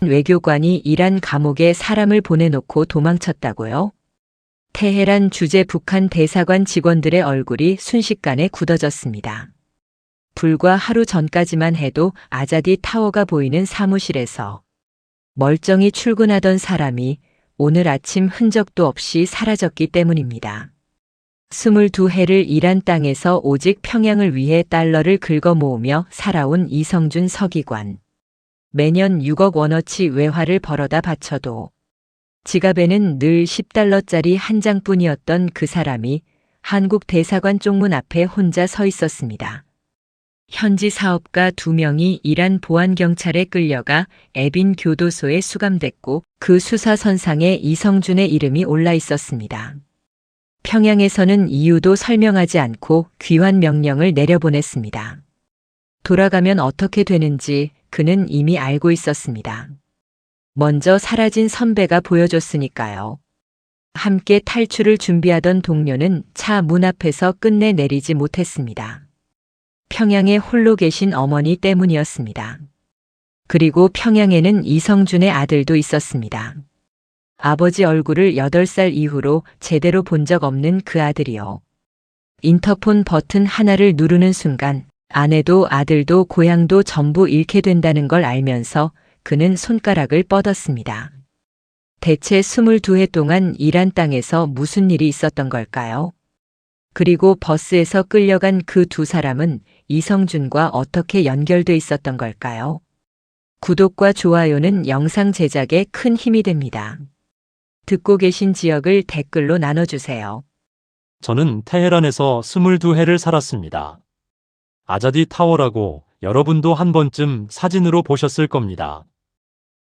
외교관이 이란 감옥에 사람을 보내놓고 도망쳤다고요? 테헤란 주재 북한 대사관 직원들의 얼굴이 순식간에 굳어졌습니다. 불과 하루 전까지만 해도 아자디 타워가 보이는 사무실에서 멀쩡히 출근하던 사람이 오늘 아침 흔적도 없이 사라졌기 때문입니다. 22해를 이란 땅에서 오직 평양을 위해 달러를 긁어 모으며 살아온 이성준 서기관. 매년 6억 원어치 외화를 벌어다 바쳐도 지갑에는 늘 10달러짜리 한 장뿐이었던 그 사람이 한국 대사관 쪽문 앞에 혼자 서 있었습니다. 현지 사업가 2명이 이란 보안경찰에 끌려가 에빈 교도소에 수감됐고 그 수사선상에 이성준의 이름이 올라 있었습니다. 평양에서는 이유도 설명하지 않고 귀환 명령을 내려보냈습니다. 돌아가면 어떻게 되는지 그는 이미 알고 있었습니다. 먼저 사라진 선배가 보여줬으니까요. 함께 탈출을 준비하던 동료는 차 문 앞에서 끝내 내리지 못했습니다. 평양에 홀로 계신 어머니 때문이었습니다. 그리고 평양에는 이성준의 아들도 있었습니다. 아버지 얼굴을 8살 이후로 제대로 본 적 없는 그 아들이요. 인터폰 버튼 하나를 누르는 순간 아내도 아들도 고향도 전부 잃게 된다는 걸 알면서 그는 손가락을 뻗었습니다. 대체 22해 동안 이란 땅에서 무슨 일이 있었던 걸까요? 그리고 버스에서 끌려간 그 2사람은 이성준과 어떻게 연결돼 있었던 걸까요? 구독과 좋아요는 영상 제작에 큰 힘이 됩니다. 듣고 계신 지역을 댓글로 나눠주세요. 저는 테헤란에서 22해를 살았습니다. 아자디 타워라고 여러분도 한 번쯤 사진으로 보셨을 겁니다.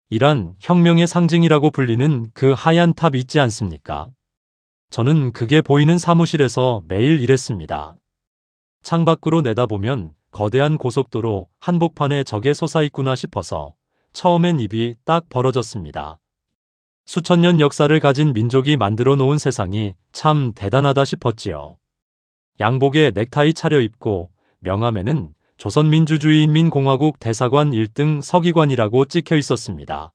이란 혁명의 상징이라고 불리는 그 하얀 탑 있지 않습니까? 저는 그게 보이는 사무실에서 매일 일했습니다. 창밖으로 내다보면 거대한 고속도로 한복판에 저게 솟아있구나 싶어서 처음엔 입이 딱 벌어졌습니다. 수천 년 역사를 가진 민족이 만들어 놓은 세상이 참 대단하다 싶었지요. 양복에 넥타이 차려입고 명함에는 조선민주주의인민공화국 대사관 1등 서기관이라고 찍혀 있었습니다.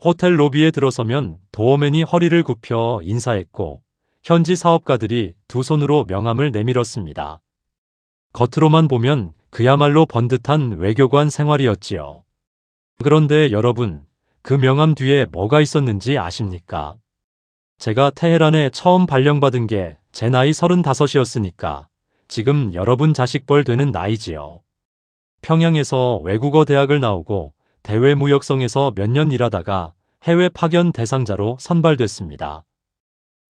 호텔 로비에 들어서면 도어맨이 허리를 굽혀 인사했고 현지 사업가들이 2손으로 명함을 내밀었습니다. 겉으로만 보면 그야말로 번듯한 외교관 생활이었지요. 그런데 여러분, 그 명함 뒤에 뭐가 있었는지 아십니까? 제가 테헤란에 처음 발령받은 게 제 나이 35이었으니까 지금 여러분 자식뻘 되는 나이지요. 평양에서 외국어 대학을 나오고 대외무역성에서 몇 년 일하다가 해외 파견 대상자로 선발됐습니다.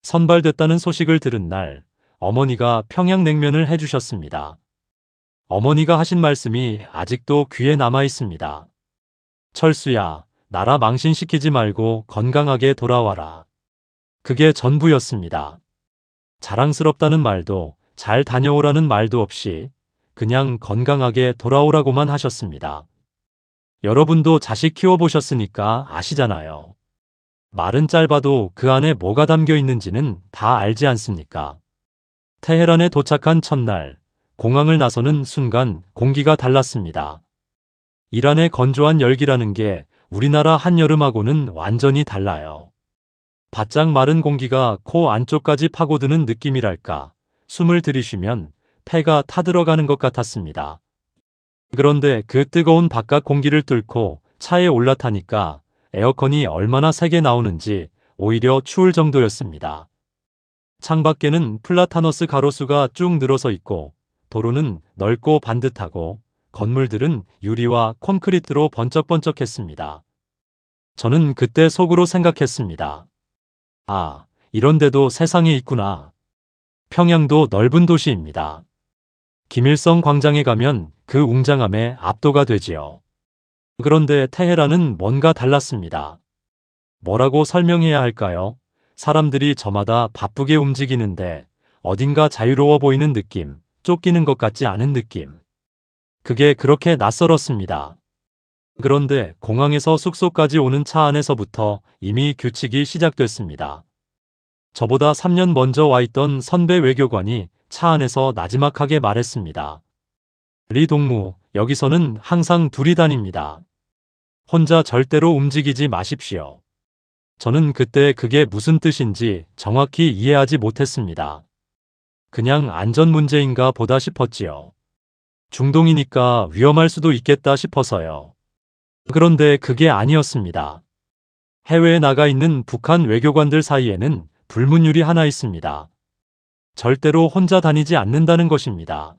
선발됐다는 소식을 들은 날 어머니가 평양냉면을 해주셨습니다. 어머니가 하신 말씀이 아직도 귀에 남아 있습니다. 철수야, 나라 망신시키지 말고 건강하게 돌아와라. 그게 전부였습니다. 자랑스럽다는 말도 잘 다녀오라는 말도 없이 그냥 건강하게 돌아오라고만 하셨습니다. 여러분도 자식 키워보셨으니까 아시잖아요. 말은 짧아도 그 안에 뭐가 담겨 있는지는 다 알지 않습니까? 테헤란에 도착한 첫날, 공항을 나서는 순간 공기가 달랐습니다. 이란의 건조한 열기라는 게 우리나라 한여름하고는 완전히 달라요. 바짝 마른 공기가 코 안쪽까지 파고드는 느낌이랄까. 숨을 들이쉬면 폐가 타들어가는 것 같았습니다. 그런데 그 뜨거운 바깥 공기를 뚫고 차에 올라타니까 에어컨이 얼마나 세게 나오는지 오히려 추울 정도였습니다. 창밖에는 플라타너스 가로수가 쭉 늘어서 있고 도로는 넓고 반듯하고 건물들은 유리와 콘크리트로 번쩍번쩍했습니다. 저는 그때 속으로 생각했습니다. 아, 이런 데도 세상에 있구나. 평양도 넓은 도시입니다. 김일성 광장에 가면 그 웅장함에 압도가 되지요. 그런데 테헤란은 뭔가 달랐습니다. 뭐라고 설명해야 할까요? 사람들이 저마다 바쁘게 움직이는데 어딘가 자유로워 보이는 느낌, 쫓기는 것 같지 않은 느낌. 그게 그렇게 낯설었습니다. 그런데 공항에서 숙소까지 오는 차 안에서부터 이미 규칙이 시작됐습니다. 저보다 3년 먼저 와 있던 선배 외교관이 차 안에서 나지막하게 말했습니다. 리 동무, 여기서는 항상 둘이 다닙니다. 혼자 절대로 움직이지 마십시오. 저는 그때 그게 무슨 뜻인지 정확히 이해하지 못했습니다. 그냥 안전 문제인가 보다 싶었지요. 중동이니까 위험할 수도 있겠다 싶어서요. 그런데 그게 아니었습니다. 해외에 나가 있는 북한 외교관들 사이에는 불문율이 하나 있습니다. 절대로 혼자 다니지 않는다는 것입니다.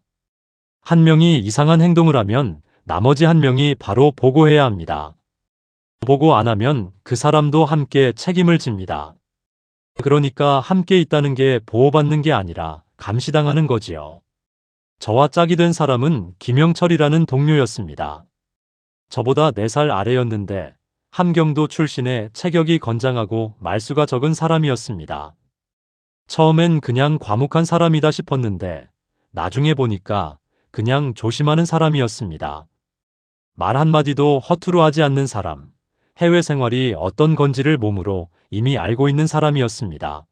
한 명이 이상한 행동을 하면 나머지 한 명이 바로 보고해야 합니다. 보고 안 하면 그 사람도 함께 책임을 집니다. 그러니까 함께 있다는 게 보호받는 게 아니라 감시당하는 거지요. 저와 짝이 된 사람은 김영철이라는 동료였습니다. 저보다 4살 아래였는데 함경도 출신의 체격이 건장하고 말수가 적은 사람이었습니다. 처음엔 그냥 과묵한 사람이다 싶었는데 나중에 보니까 그냥 조심하는 사람이었습니다. 말 한마디도 허투루 하지 않는 사람, 해외 생활이 어떤 건지를 몸으로 이미 알고 있는 사람이었습니다.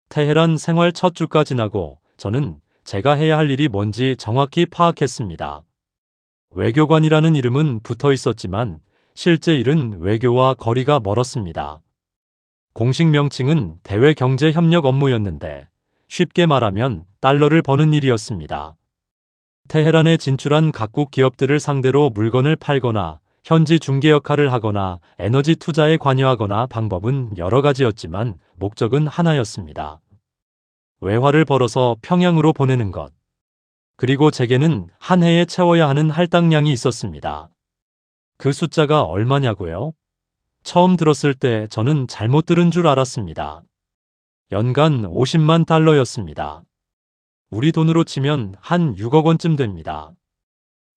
테헤란 생활 첫 주가 지나고 저는 제가 해야 할 일이 뭔지 정확히 파악했습니다. 외교관이라는 이름은 붙어 있었지만 실제 일은 외교와 거리가 멀었습니다. 공식 명칭은 대외경제협력 업무였는데 쉽게 말하면 달러를 버는 일이었습니다. 테헤란에 진출한 각국 기업들을 상대로 물건을 팔거나 현지 중개 역할을 하거나 에너지 투자에 관여하거나 방법은 여러 가지였지만 목적은 하나였습니다. 외화를 벌어서 평양으로 보내는 것. 그리고 제게는 한 해에 채워야 하는 할당량이 있었습니다. 그 숫자가 얼마냐고요? 처음 들었을 때 저는 잘못 들은 줄 알았습니다. 연간 50만 달러였습니다. 우리 돈으로 치면 한 6억 원쯤 됩니다.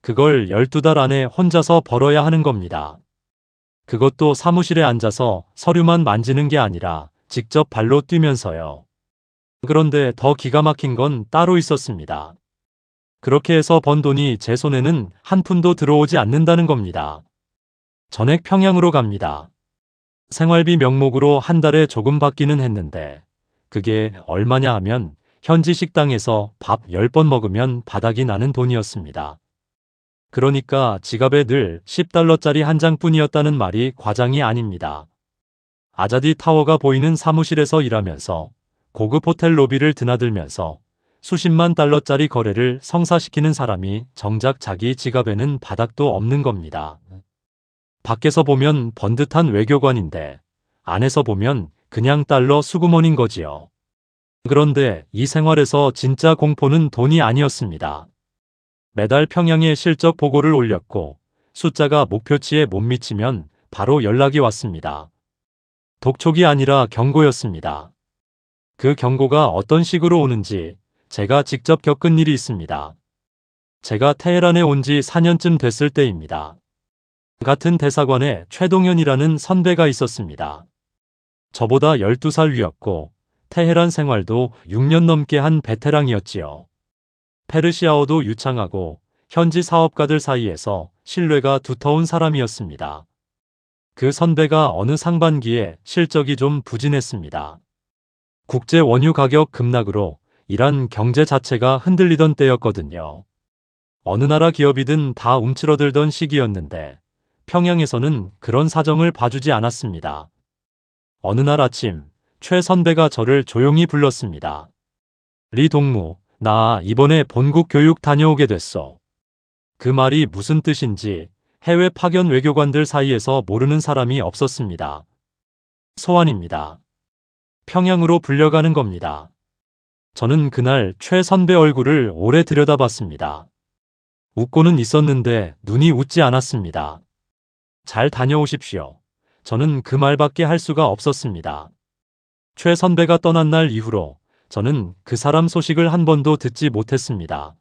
그걸 12달 안에 혼자서 벌어야 하는 겁니다. 그것도 사무실에 앉아서 서류만 만지는 게 아니라 직접 발로 뛰면서요. 그런데 더 기가 막힌 건 따로 있었습니다. 그렇게 해서 번 돈이 제 손에는 한 푼도 들어오지 않는다는 겁니다. 전액 평양으로 갑니다. 생활비 명목으로 한 달에 조금 받기는 했는데 그게 얼마냐 하면 현지 식당에서 밥 10번 먹으면 바닥이 나는 돈이었습니다. 그러니까 지갑에 늘 10달러짜리 한 장뿐이었다는 말이 과장이 아닙니다. 아자디 타워가 보이는 사무실에서 일하면서 고급 호텔 로비를 드나들면서 수십만 달러짜리 거래를 성사시키는 사람이 정작 자기 지갑에는 바닥도 없는 겁니다. 밖에서 보면 번듯한 외교관인데 안에서 보면 그냥 달러 수구먼인 거지요. 그런데 이 생활에서 진짜 공포는 돈이 아니었습니다. 매달 평양에 실적 보고를 올렸고 숫자가 목표치에 못 미치면 바로 연락이 왔습니다. 독촉이 아니라 경고였습니다. 그 경고가 어떤 식으로 오는지 제가 직접 겪은 일이 있습니다. 제가 테헤란에 온 지 4년쯤 됐을 때입니다. 같은 대사관에 최동현이라는 선배가 있었습니다. 저보다 12살 위였고 테헤란 생활도 6년 넘게 한 베테랑이었지요. 페르시아어도 유창하고 현지 사업가들 사이에서 신뢰가 두터운 사람이었습니다. 그 선배가 어느 상반기에 실적이 좀 부진했습니다. 국제 원유 가격 급락으로 이란 경제 자체가 흔들리던 때였거든요. 어느 나라 기업이든 다 움츠러들던 시기였는데 평양에서는 그런 사정을 봐주지 않았습니다. 어느 날 아침 최 선배가 저를 조용히 불렀습니다. 리 동무, 나 이번에 본국 교육 다녀오게 됐어. 그 말이 무슨 뜻인지 해외 파견 외교관들 사이에서 모르는 사람이 없었습니다. 소환입니다. 평양으로 불려가는 겁니다. 저는 그날 최 선배 얼굴을 오래 들여다봤습니다. 웃고는 있었는데 눈이 웃지 않았습니다. 잘 다녀오십시오. 저는 그 말밖에 할 수가 없었습니다. 최 선배가 떠난 날 이후로 저는 그 사람 소식을 한 번도 듣지 못했습니다.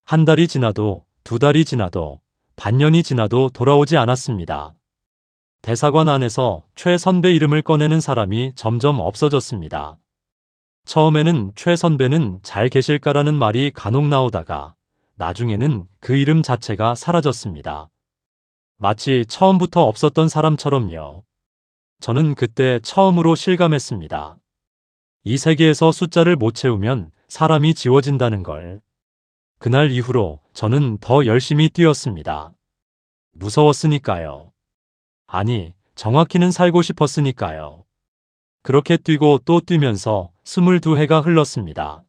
한 달이 지나도 2달이 지나도 반년이 지나도 돌아오지 않았습니다. 대사관 안에서 최 선배 이름을 꺼내는 사람이 점점 없어졌습니다. 처음에는 최 선배는 잘 계실까라는 말이 간혹 나오다가 나중에는 그 이름 자체가 사라졌습니다. 마치 처음부터 없었던 사람처럼요. 저는 그때 처음으로 실감했습니다. 이 세계에서 숫자를 못 채우면 사람이 지워진다는 걸. 그날 이후로 저는 더 열심히 뛰었습니다. 무서웠으니까요. 아니, 정확히는 살고 싶었으니까요. 그렇게 뛰고 또 뛰면서 22해가 흘렀습니다.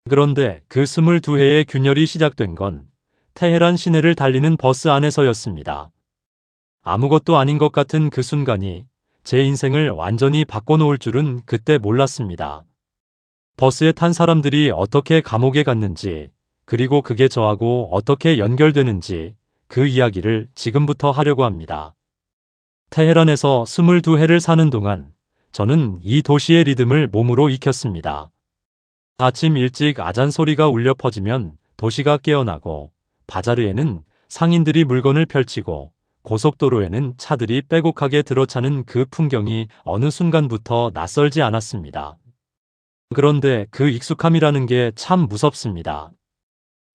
그런데 그 22해의 균열이 시작된 건 테헤란 시내를 달리는 버스 안에서였습니다. 아무것도 아닌 것 같은 그 순간이 제 인생을 완전히 바꿔놓을 줄은 그때 몰랐습니다. 버스에 탄 사람들이 어떻게 감옥에 갔는지, 그리고 그게 저하고 어떻게 연결되는지 그 이야기를 지금부터 하려고 합니다. 테헤란에서 22해를 사는 동안 저는 이 도시의 리듬을 몸으로 익혔습니다. 아침 일찍 아잔 소리가 울려 퍼지면 도시가 깨어나고, 바자르에는 상인들이 물건을 펼치고, 고속도로에는 차들이 빼곡하게 들어차는 그 풍경이 어느 순간부터 낯설지 않았습니다. 그런데 그 익숙함이라는 게 참 무섭습니다.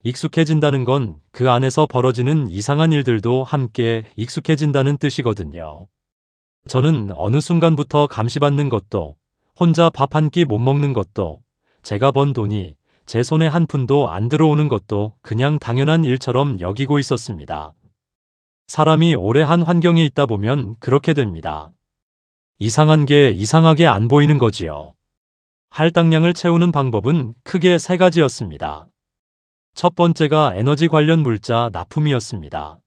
익숙해진다는 건 그 안에서 벌어지는 이상한 일들도 함께 익숙해진다는 뜻이거든요. 저는 어느 순간부터 감시받는 것도, 혼자 밥 한 끼 못 먹는 것도, 제가 번 돈이 제 손에 한 푼도 안 들어오는 것도 그냥 당연한 일처럼 여기고 있었습니다. 사람이 오래 한 환경에 있다 보면 그렇게 됩니다. 이상한 게 이상하게 안 보이는 거지요. 할당량을 채우는 방법은 크게 세 가지였습니다. 첫 번째가 에너지 관련 물자 납품이었습니다.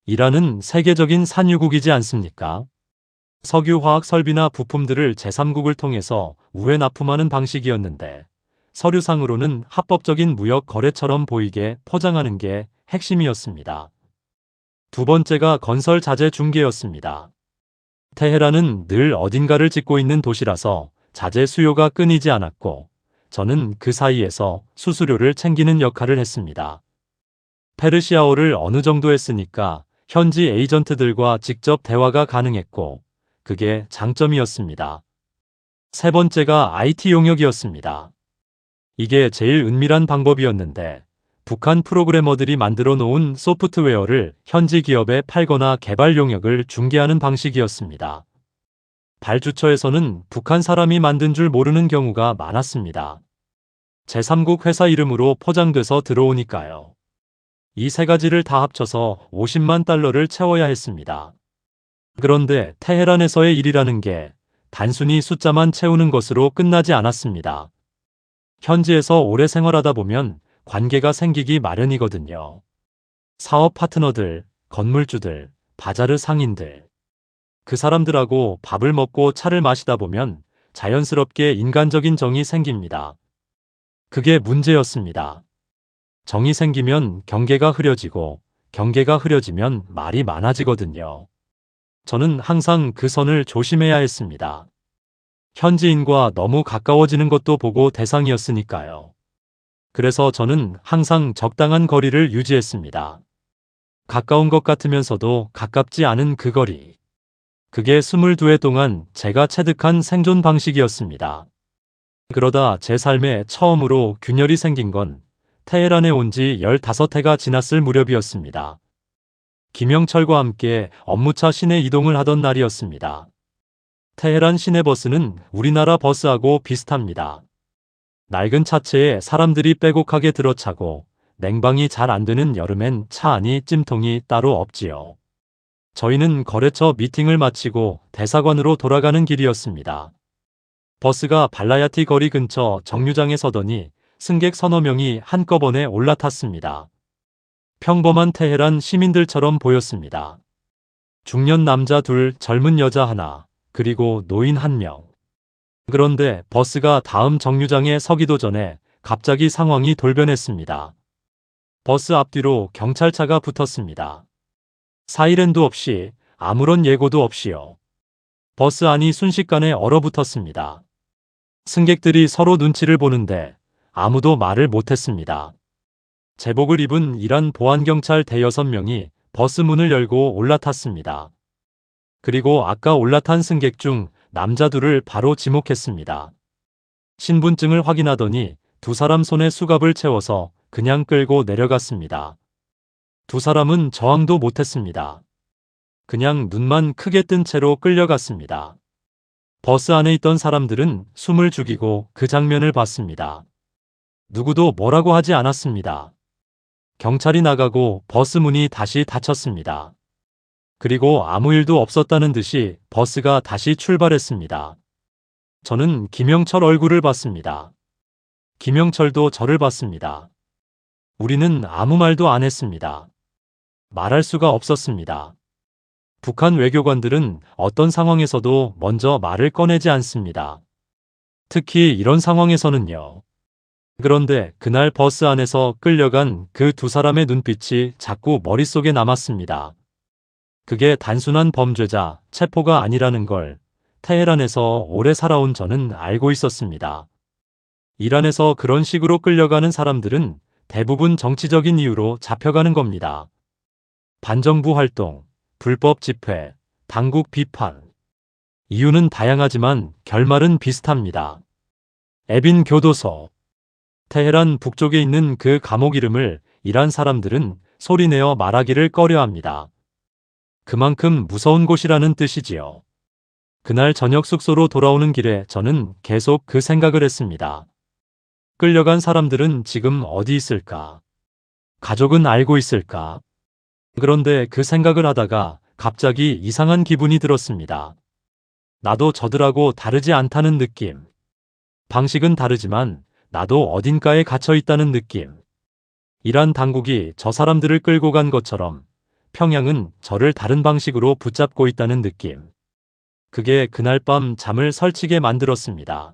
이란은 세계적인 산유국이지 않습니까? 석유 화학 설비나 부품들을 제3국을 통해서 우회 납품하는 방식이었는데, 서류상으로는 합법적인 무역 거래처럼 보이게 포장하는 게 핵심이었습니다. 두 번째가 건설 자재 중개였습니다. 테헤란은 늘 어딘가를 짓고 있는 도시라서 자재 수요가 끊이지 않았고, 저는 그 사이에서 수수료를 챙기는 역할을 했습니다. 페르시아어를 어느 정도 했으니까 현지 에이전트들과 직접 대화가 가능했고, 그게 장점이었습니다. 세 번째가 IT 용역이었습니다. 이게 제일 은밀한 방법이었는데, 북한 프로그래머들이 만들어 놓은 소프트웨어를 현지 기업에 팔거나 개발 용역을 중개하는 방식이었습니다. 발주처에서는 북한 사람이 만든 줄 모르는 경우가 많았습니다. 제3국 회사 이름으로 포장돼서 들어오니까요. 이 세 가지를 다 합쳐서 50만 달러를 채워야 했습니다. 그런데 테헤란에서의 일이라는 게 단순히 숫자만 채우는 것으로 끝나지 않았습니다. 현지에서 오래 생활하다 보면 관계가 생기기 마련이거든요. 사업 파트너들, 건물주들, 바자르 상인들. 그 사람들하고 밥을 먹고 차를 마시다 보면 자연스럽게 인간적인 정이 생깁니다. 그게 문제였습니다. 정이 생기면 경계가 흐려지고, 경계가 흐려지면 말이 많아지거든요. 저는 항상 그 선을 조심해야 했습니다. 현지인과 너무 가까워지는 것도 보고 대상이었으니까요. 그래서 저는 항상 적당한 거리를 유지했습니다. 가까운 것 같으면서도 가깝지 않은 그 거리. 그게 22해 동안 제가 체득한 생존 방식이었습니다. 그러다 제 삶에 처음으로 균열이 생긴 건 테헤란에 온 지 15해가 지났을 무렵이었습니다. 김영철과 함께 업무차 시내 이동을 하던 날이었습니다. 테헤란 시내버스는 우리나라 버스하고 비슷합니다. 낡은 차체에 사람들이 빼곡하게 들어차고, 냉방이 잘 안 되는 여름엔 차 안이 찜통이 따로 없지요. 저희는 거래처 미팅을 마치고 대사관으로 돌아가는 길이었습니다. 버스가 발라야티 거리 근처 정류장에 서더니 승객 서너 명이 한꺼번에 올라탔습니다. 평범한 테헤란 시민들처럼 보였습니다. 중년 남자 둘, 젊은 여자 하나, 그리고 노인 한 명. 그런데 버스가 다음 정류장에 서기도 전에 갑자기 상황이 돌변했습니다. 버스 앞뒤로 경찰차가 붙었습니다. 사이렌도 없이, 아무런 예고도 없이요. 버스 안이 순식간에 얼어붙었습니다. 승객들이 서로 눈치를 보는데 아무도 말을 못했습니다. 제복을 입은 이란 보안경찰 대여섯 명이 버스 문을 열고 올라탔습니다. 그리고 아까 올라탄 승객 중 남자 둘을 바로 지목했습니다. 신분증을 확인하더니 두 사람 손에 수갑을 채워서 그냥 끌고 내려갔습니다. 두 사람은 저항도 못했습니다. 그냥 눈만 크게 뜬 채로 끌려갔습니다. 버스 안에 있던 사람들은 숨을 죽이고 그 장면을 봤습니다. 누구도 뭐라고 하지 않았습니다. 경찰이 나가고 버스 문이 다시 닫혔습니다. 그리고 아무 일도 없었다는 듯이 버스가 다시 출발했습니다. 저는 김영철 얼굴을 봤습니다. 김영철도 저를 봤습니다. 우리는 아무 말도 안 했습니다. 말할 수가 없었습니다. 북한 외교관들은 어떤 상황에서도 먼저 말을 꺼내지 않습니다. 특히 이런 상황에서는요. 그런데 그날 버스 안에서 끌려간 그 두 사람의 눈빛이 자꾸 머릿속에 남았습니다. 그게 단순한 범죄자, 체포가 아니라는 걸 테헤란에서 오래 살아온 저는 알고 있었습니다. 이란에서 그런 식으로 끌려가는 사람들은 대부분 정치적인 이유로 잡혀가는 겁니다. 반정부 활동, 불법 집회, 당국 비판. 이유는 다양하지만 결말은 비슷합니다. 에빈 교도소. 테헤란 북쪽에 있는 그 감옥 이름을 이란 사람들은 소리내어 말하기를 꺼려합니다. 그만큼 무서운 곳이라는 뜻이지요. 그날 저녁 숙소로 돌아오는 길에 저는 계속 그 생각을 했습니다. 끌려간 사람들은 지금 어디 있을까? 가족은 알고 있을까? 그런데 그 생각을 하다가 갑자기 이상한 기분이 들었습니다. 나도 저들하고 다르지 않다는 느낌. 방식은 다르지만 나도 어딘가에 갇혀 있다는 느낌. 이란 당국이 저 사람들을 끌고 간 것처럼 평양은 저를 다른 방식으로 붙잡고 있다는 느낌. 그게 그날 밤 잠을 설치게 만들었습니다.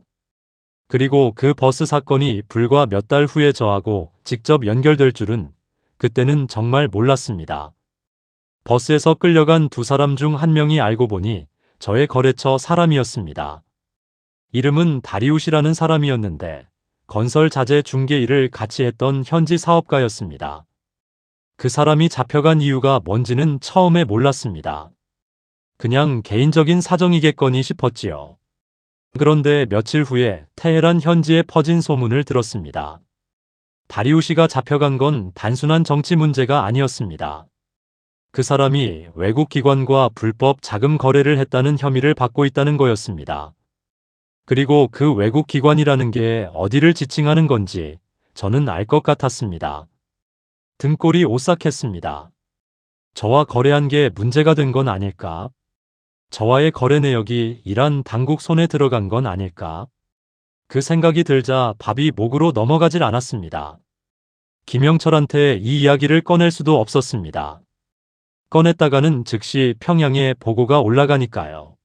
그리고 그 버스 사건이 불과 몇 달 후에 저하고 직접 연결될 줄은 그때는 정말 몰랐습니다. 버스에서 끌려간 두 사람 중 한 명이 알고 보니 저의 거래처 사람이었습니다. 이름은 다리우시라는 사람이었는데 건설 자재 중개 일을 같이 했던 현지 사업가였습니다. 그 사람이 잡혀간 이유가 뭔지는 처음에 몰랐습니다. 그냥 개인적인 사정이겠거니 싶었지요. 그런데 며칠 후에 테헤란 현지에 퍼진 소문을 들었습니다. 다리우시가 잡혀간 건 단순한 정치 문제가 아니었습니다. 그 사람이 외국 기관과 불법 자금 거래를 했다는 혐의를 받고 있다는 거였습니다. 그리고 그 외국 기관이라는 게 어디를 지칭하는 건지 저는 알 것 같았습니다. 등골이 오싹했습니다. 저와 거래한 게 문제가 된 건 아닐까? 저와의 거래 내역이 이란 당국 손에 들어간 건 아닐까? 그 생각이 들자 밥이 목으로 넘어가질 않았습니다. 김영철한테 이 이야기를 꺼낼 수도 없었습니다. 꺼냈다가는 즉시 평양에 보고가 올라가니까요.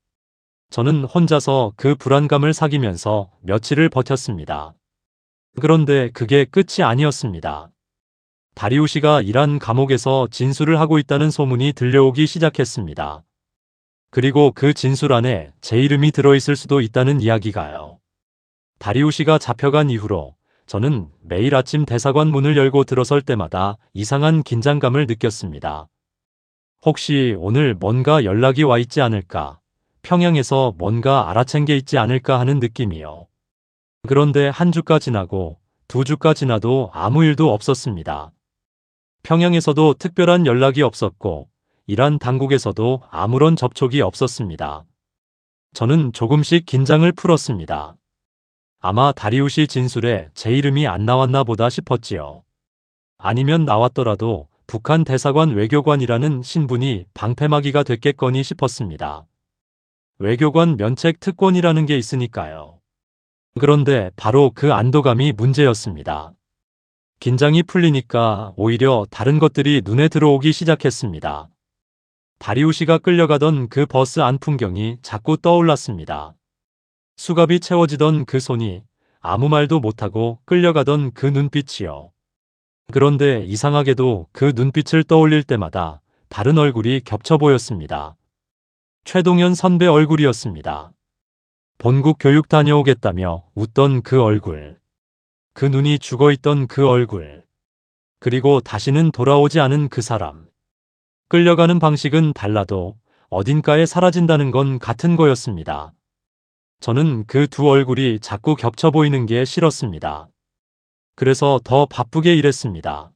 저는 혼자서 그 불안감을 사귀면서 며칠을 버텼습니다. 그런데 그게 끝이 아니었습니다. 다리우시가 이란 감옥에서 진술을 하고 있다는 소문이 들려오기 시작했습니다. 그리고 그 진술 안에 제 이름이 들어있을 수도 있다는 이야기가요. 다리우시가 잡혀간 이후로 저는 매일 아침 대사관 문을 열고 들어설 때마다 이상한 긴장감을 느꼈습니다. 혹시 오늘 뭔가 연락이 와 있지 않을까? 평양에서 뭔가 알아챈 게 있지 않을까 하는 느낌이요. 그런데 한 주가 지나고 두 주가 지나도 아무 일도 없었습니다. 평양에서도 특별한 연락이 없었고 이란 당국에서도 아무런 접촉이 없었습니다. 저는 조금씩 긴장을 풀었습니다. 아마 다리우시 진술에 제 이름이 안 나왔나 보다 싶었지요. 아니면 나왔더라도 북한 대사관 외교관이라는 신분이 방패막이가 됐겠거니 싶었습니다. 외교관 면책 특권이라는 게 있으니까요. 그런데 바로 그 안도감이 문제였습니다. 긴장이 풀리니까 오히려 다른 것들이 눈에 들어오기 시작했습니다. 다리우시가 끌려가던 그 버스 안 풍경이 자꾸 떠올랐습니다. 수갑이 채워지던 그 손이, 아무 말도 못하고 끌려가던 그 눈빛이요. 그런데 이상하게도 그 눈빛을 떠올릴 때마다 다른 얼굴이 겹쳐 보였습니다. 최동현 선배 얼굴이었습니다. 본국 교육 다녀오겠다며 웃던 그 얼굴. 그 눈이 죽어있던 그 얼굴. 그리고 다시는 돌아오지 않은 그 사람. 끌려가는 방식은 달라도 어딘가에 사라진다는 건 같은 거였습니다. 저는 그 두 얼굴이 자꾸 겹쳐 보이는 게 싫었습니다. 그래서 더 바쁘게 일했습니다.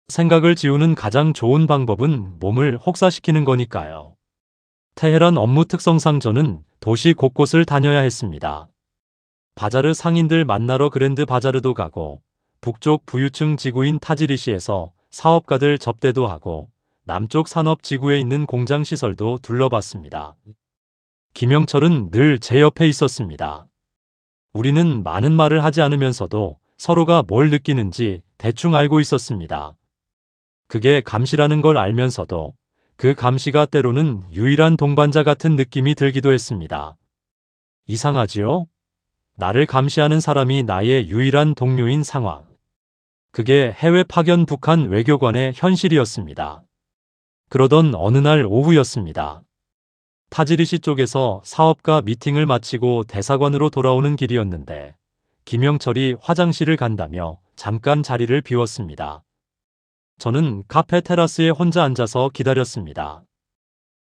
생각을 지우는 가장 좋은 방법은 몸을 혹사시키는 거니까요. 테헤란 업무 특성상 저는 도시 곳곳을 다녀야 했습니다. 바자르 상인들 만나러 그랜드 바자르도 가고 북쪽 부유층 지구인 타지리시에서 사업가들 접대도 하고 남쪽 산업지구에 있는 공장 시설도 둘러봤습니다. 김영철은 늘 제 옆에 있었습니다. 우리는 많은 말을 하지 않으면서도 서로가 뭘 느끼는지 대충 알고 있었습니다. 그게 감시라는 걸 알면서도 그 감시가 때로는 유일한 동반자 같은 느낌이 들기도 했습니다. 이상하지요? 나를 감시하는 사람이 나의 유일한 동료인 상황. 그게 해외 파견 북한 외교관의 현실이었습니다. 그러던 어느 날 오후였습니다. 타지리시 쪽에서 사업가 미팅을 마치고 대사관으로 돌아오는 길이었는데 김영철이 화장실을 간다며 잠깐 자리를 비웠습니다. 저는 카페 테라스에 혼자 앉아서 기다렸습니다.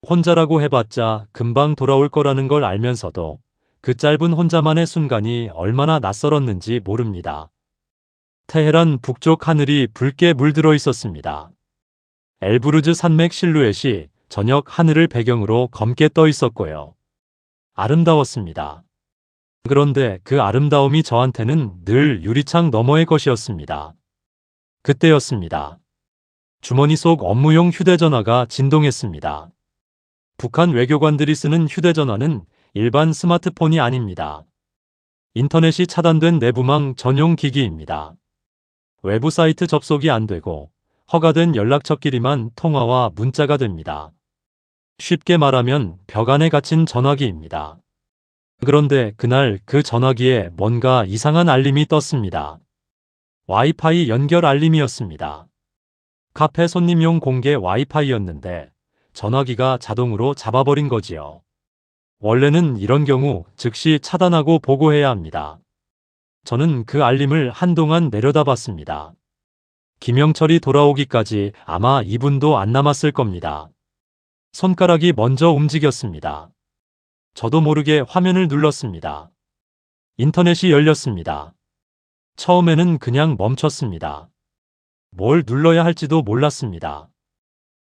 혼자라고 해봤자 금방 돌아올 거라는 걸 알면서도 그 짧은 혼자만의 순간이 얼마나 낯설었는지 모릅니다. 테헤란 북쪽 하늘이 붉게 물들어 있었습니다. 엘브루즈 산맥 실루엣이 저녁 하늘을 배경으로 검게 떠 있었고요. 아름다웠습니다. 그런데 그 아름다움이 저한테는 늘 유리창 너머의 것이었습니다. 그때였습니다. 주머니 속 업무용 휴대전화가 진동했습니다. 북한 외교관들이 쓰는 휴대전화는 일반 스마트폰이 아닙니다. 인터넷이 차단된 내부망 전용 기기입니다. 외부 사이트 접속이 안 되고 허가된 연락처끼리만 통화와 문자가 됩니다. 쉽게 말하면 벽 안에 갇힌 전화기입니다. 그런데 그날 그 전화기에 뭔가 이상한 알림이 떴습니다. 와이파이 연결 알림이었습니다. 카페 손님용 공개 와이파이였는데 전화기가 자동으로 잡아버린 거지요. 원래는 이런 경우 즉시 차단하고 보고해야 합니다. 저는 그 알림을 한동안 내려다봤습니다. 김영철이 돌아오기까지 아마 2분도 안 남았을 겁니다. 손가락이 먼저 움직였습니다. 저도 모르게 화면을 눌렀습니다. 인터넷이 열렸습니다. 처음에는 그냥 멈췄습니다. 뭘 눌러야 할지도 몰랐습니다.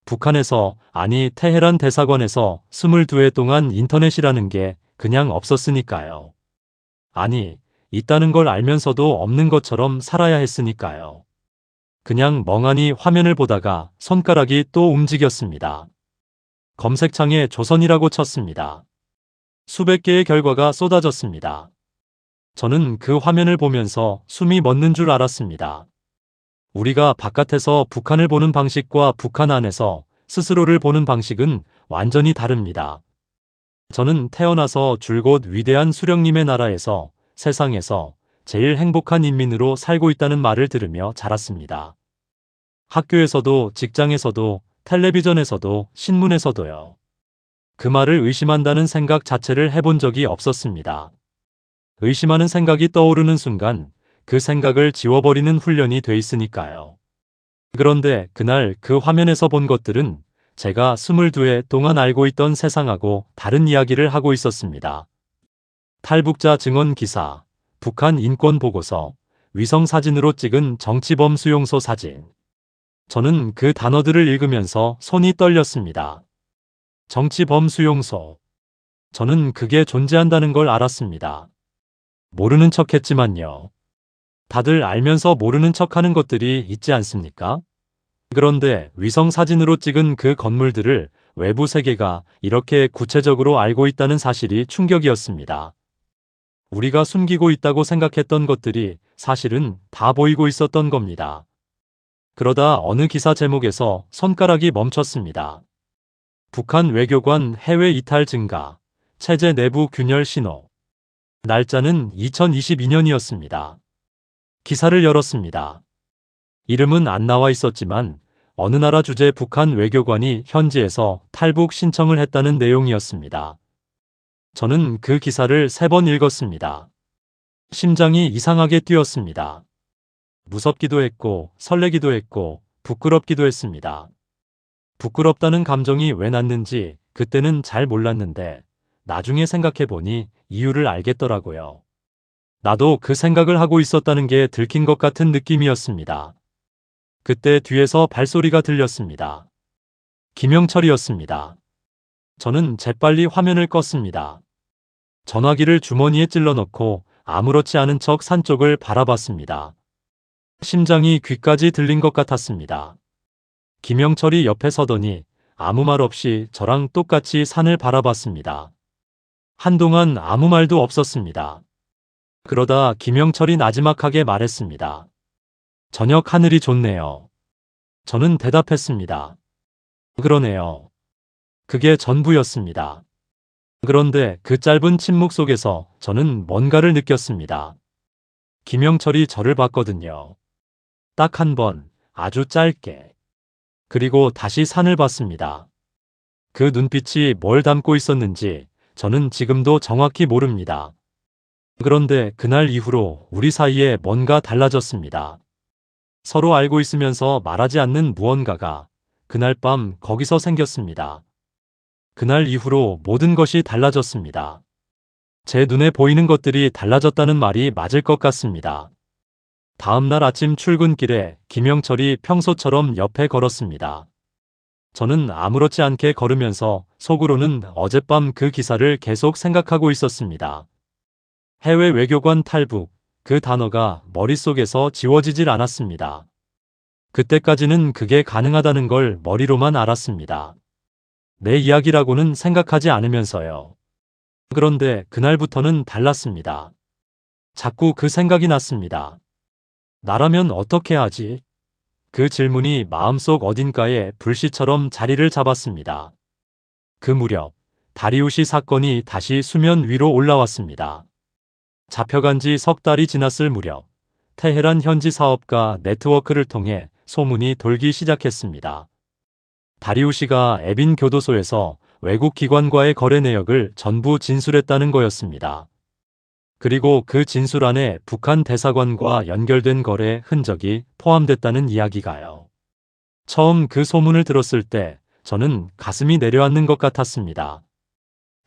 북한에서, 아니 테헤란 대사관에서 22회 동안 인터넷이라는 게 그냥 없었으니까요. 아니, 있다는 걸 알면서도 없는 것처럼 살아야 했으니까요. 그냥 멍하니 화면을 보다가 손가락이 또 움직였습니다. 검색창에 조선이라고 쳤습니다. 수백 개의 결과가 쏟아졌습니다. 저는 그 화면을 보면서 숨이 멎는 줄 알았습니다. 우리가 바깥에서 북한을 보는 방식과 북한 안에서 스스로를 보는 방식은 완전히 다릅니다. 저는 태어나서 줄곧 위대한 수령님의 나라에서 세상에서 제일 행복한 인민으로 살고 있다는 말을 들으며 자랐습니다. 학교에서도 직장에서도 텔레비전에서도 신문에서도요. 그 말을 의심한다는 생각 자체를 해본 적이 없었습니다. 의심하는 생각이 떠오르는 순간 그 생각을 지워버리는 훈련이 돼 있으니까요. 그런데 그날 그 화면에서 본 것들은 제가 22회 동안 알고 있던 세상하고 다른 이야기를 하고 있었습니다. 탈북자 증언 기사, 북한 인권 보고서, 위성 사진으로 찍은 정치범 수용소 사진. 저는 그 단어들을 읽으면서 손이 떨렸습니다. 정치범 수용소. 저는 그게 존재한다는 걸 알았습니다. 모르는 척했지만요. 다들 알면서 모르는 척하는 것들이 있지 않습니까? 그런데 위성 사진으로 찍은 그 건물들을 외부 세계가 이렇게 구체적으로 알고 있다는 사실이 충격이었습니다. 우리가 숨기고 있다고 생각했던 것들이 사실은 다 보이고 있었던 겁니다. 그러다 어느 기사 제목에서 손가락이 멈췄습니다. 북한 외교관 해외 이탈 증가, 체제 내부 균열 신호. 날짜는 2022년이었습니다. 기사를 열었습니다. 이름은 안 나와 있었지만 어느 나라 주재 북한 외교관이 현지에서 탈북 신청을 했다는 내용이었습니다. 저는 그 기사를 3번 읽었습니다. 심장이 이상하게 뛰었습니다. 무섭기도 했고 설레기도 했고 부끄럽기도 했습니다. 부끄럽다는 감정이 왜 났는지 그때는 잘 몰랐는데 나중에 생각해보니 이유를 알겠더라고요. 나도 그 생각을 하고 있었다는 게 들킨 것 같은 느낌이었습니다. 그때 뒤에서 발소리가 들렸습니다. 김영철이었습니다. 저는 재빨리 화면을 껐습니다. 전화기를 주머니에 찔러 넣고 아무렇지 않은 척 산 쪽을 바라봤습니다. 심장이 귀까지 들린 것 같았습니다. 김영철이 옆에 서더니 아무 말 없이 저랑 똑같이 산을 바라봤습니다. 한동안 아무 말도 없었습니다. 그러다 김영철이 나지막하게 말했습니다. 저녁 하늘이 좋네요. 저는 대답했습니다. 그러네요. 그게 전부였습니다. 그런데 그 짧은 침묵 속에서 저는 뭔가를 느꼈습니다. 김영철이 저를 봤거든요. 딱 한 번, 아주 짧게. 그리고 다시 산을 봤습니다. 그 눈빛이 뭘 담고 있었는지 저는 지금도 정확히 모릅니다. 그런데 그날 이후로 우리 사이에 뭔가 달라졌습니다. 서로 알고 있으면서 말하지 않는 무언가가 그날 밤 거기서 생겼습니다. 그날 이후로 모든 것이 달라졌습니다. 제 눈에 보이는 것들이 달라졌다는 말이 맞을 것 같습니다. 다음 날 아침 출근길에 김영철이 평소처럼 옆에 걸었습니다. 저는 아무렇지 않게 걸으면서 속으로는 어젯밤 그 기사를 계속 생각하고 있었습니다. 해외 외교관 탈북, 그 단어가 머릿속에서 지워지질 않았습니다. 그때까지는 그게 가능하다는 걸 머리로만 알았습니다. 내 이야기라고는 생각하지 않으면서요. 그런데 그날부터는 달랐습니다. 자꾸 그 생각이 났습니다. 나라면 어떻게 하지? 그 질문이 마음속 어딘가에 불씨처럼 자리를 잡았습니다. 그 무렵 다리우시 사건이 다시 수면 위로 올라왔습니다. 잡혀간 지 석 달이 지났을 무렵 테헤란 현지 사업가 네트워크를 통해 소문이 돌기 시작했습니다. 다리우시가 에빈 교도소에서 외국 기관과의 거래 내역을 전부 진술했다는 거였습니다. 그리고 그 진술 안에 북한 대사관과 연결된 거래 흔적이 포함됐다는 이야기가요. 처음 그 소문을 들었을 때 저는 가슴이 내려앉는 것 같았습니다.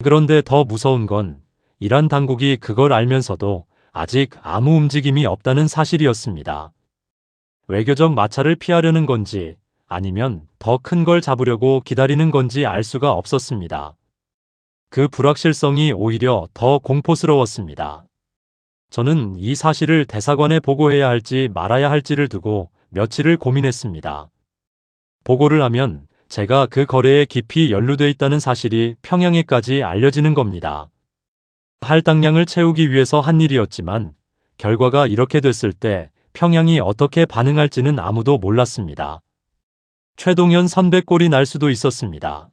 그런데 더 무서운 건 이란 당국이 그걸 알면서도 아직 아무 움직임이 없다는 사실이었습니다. 외교적 마찰을 피하려는 건지 아니면 더 큰 걸 잡으려고 기다리는 건지 알 수가 없었습니다. 그 불확실성이 오히려 더 공포스러웠습니다. 저는 이 사실을 대사관에 보고해야 할지 말아야 할지를 두고 며칠을 고민했습니다. 보고를 하면 제가 그 거래에 깊이 연루돼 있다는 사실이 평양에까지 알려지는 겁니다. 할당량을 채우기 위해서 한 일이었지만 결과가 이렇게 됐을 때 평양이 어떻게 반응할지는 아무도 몰랐습니다. 최동현 선배 꼴이 날 수도 있었습니다.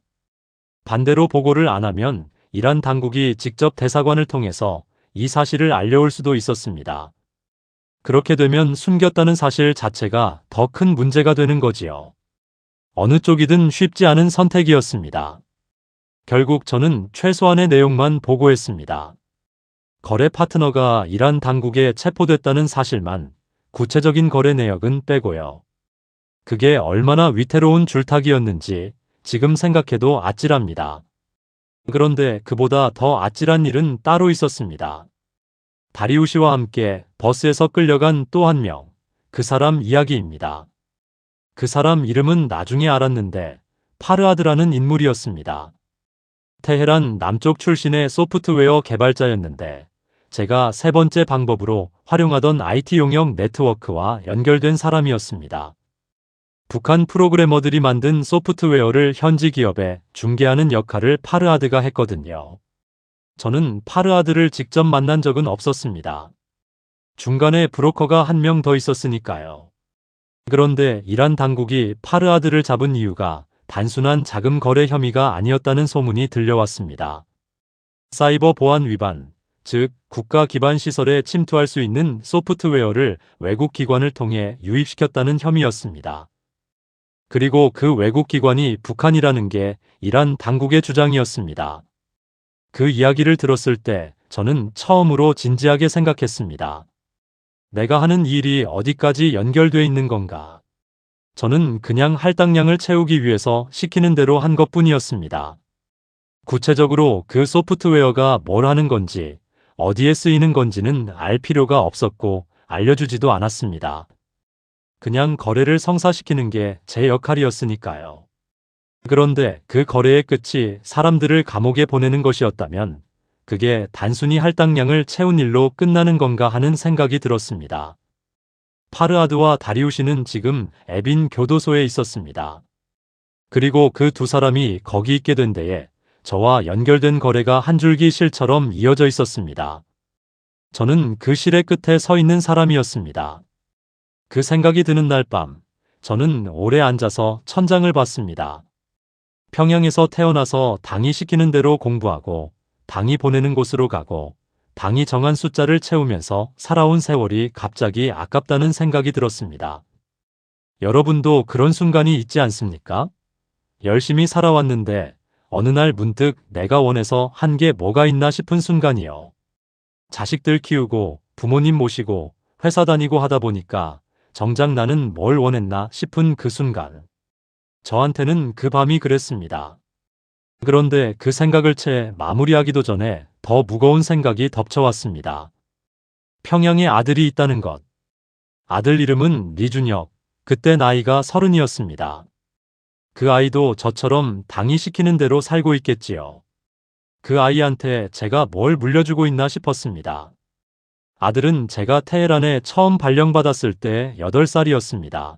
반대로 보고를 안 하면 이란 당국이 직접 대사관을 통해서 이 사실을 알려올 수도 있었습니다. 그렇게 되면 숨겼다는 사실 자체가 더 큰 문제가 되는 거지요. 어느 쪽이든 쉽지 않은 선택이었습니다. 결국 저는 최소한의 내용만 보고했습니다. 거래 파트너가 이란 당국에 체포됐다는 사실만, 구체적인 거래 내역은 빼고요. 그게 얼마나 위태로운 줄타기였는지 지금 생각해도 아찔합니다. 그런데 그보다 더 아찔한 일은 따로 있었습니다. 다리우시와 함께 버스에서 끌려간 또 한 명, 그 사람 이야기입니다. 그 사람 이름은 나중에 알았는데 파르아드라는 인물이었습니다. 테헤란 남쪽 출신의 소프트웨어 개발자였는데 제가 세 번째 방법으로 활용하던 IT 용역 네트워크와 연결된 사람이었습니다. 북한 프로그래머들이 만든 소프트웨어를 현지 기업에 중개하는 역할을 파르아드가 했거든요. 저는 파르아드를 직접 만난 적은 없었습니다. 중간에 브로커가 한 명 더 있었으니까요. 그런데 이란 당국이 파르아드를 잡은 이유가 단순한 자금 거래 혐의가 아니었다는 소문이 들려왔습니다. 사이버 보안 위반, 즉 국가 기반 시설에 침투할 수 있는 소프트웨어를 외국 기관을 통해 유입시켰다는 혐의였습니다. 그리고 그 외국 기관이 북한이라는 게 이란 당국의 주장이었습니다. 그 이야기를 들었을 때 저는 처음으로 진지하게 생각했습니다. 내가 하는 일이 어디까지 연결돼 있는 건가? 저는 그냥 할당량을 채우기 위해서 시키는 대로 한 것뿐이었습니다. 구체적으로 그 소프트웨어가 뭘 하는 건지, 어디에 쓰이는 건지는 알 필요가 없었고 알려주지도 않았습니다. 그냥 거래를 성사시키는 게 제 역할이었으니까요. 그런데 그 거래의 끝이 사람들을 감옥에 보내는 것이었다면 그게 단순히 할당량을 채운 일로 끝나는 건가 하는 생각이 들었습니다. 파르아드와 다리우시는 지금 에빈 교도소에 있었습니다. 그리고 그 두 사람이 거기 있게 된 데에 저와 연결된 거래가 한 줄기 실처럼 이어져 있었습니다. 저는 그 실의 끝에 서 있는 사람이었습니다. 그 생각이 드는 날 밤, 저는 오래 앉아서 천장을 봤습니다. 평양에서 태어나서 당이 시키는 대로 공부하고, 당이 보내는 곳으로 가고, 당이 정한 숫자를 채우면서 살아온 세월이 갑자기 아깝다는 생각이 들었습니다. 여러분도 그런 순간이 있지 않습니까? 열심히 살아왔는데 어느 날 문득 내가 원해서 한 게 뭐가 있나 싶은 순간이요. 자식들 키우고 부모님 모시고 회사 다니고 하다 보니까 정작 나는 뭘 원했나 싶은 그 순간. 저한테는 그 밤이 그랬습니다. 그런데 그 생각을 채 마무리하기도 전에 더 무거운 생각이 덮쳐왔습니다. 평양에 아들이 있다는 것. 아들 이름은 리준혁. 그때 나이가 30이었습니다. 그 아이도 저처럼 당이 시키는 대로 살고 있겠지요. 그 아이한테 제가 뭘 물려주고 있나 싶었습니다. 아들은 제가 테헤란에 처음 발령받았을 때 8살이었습니다.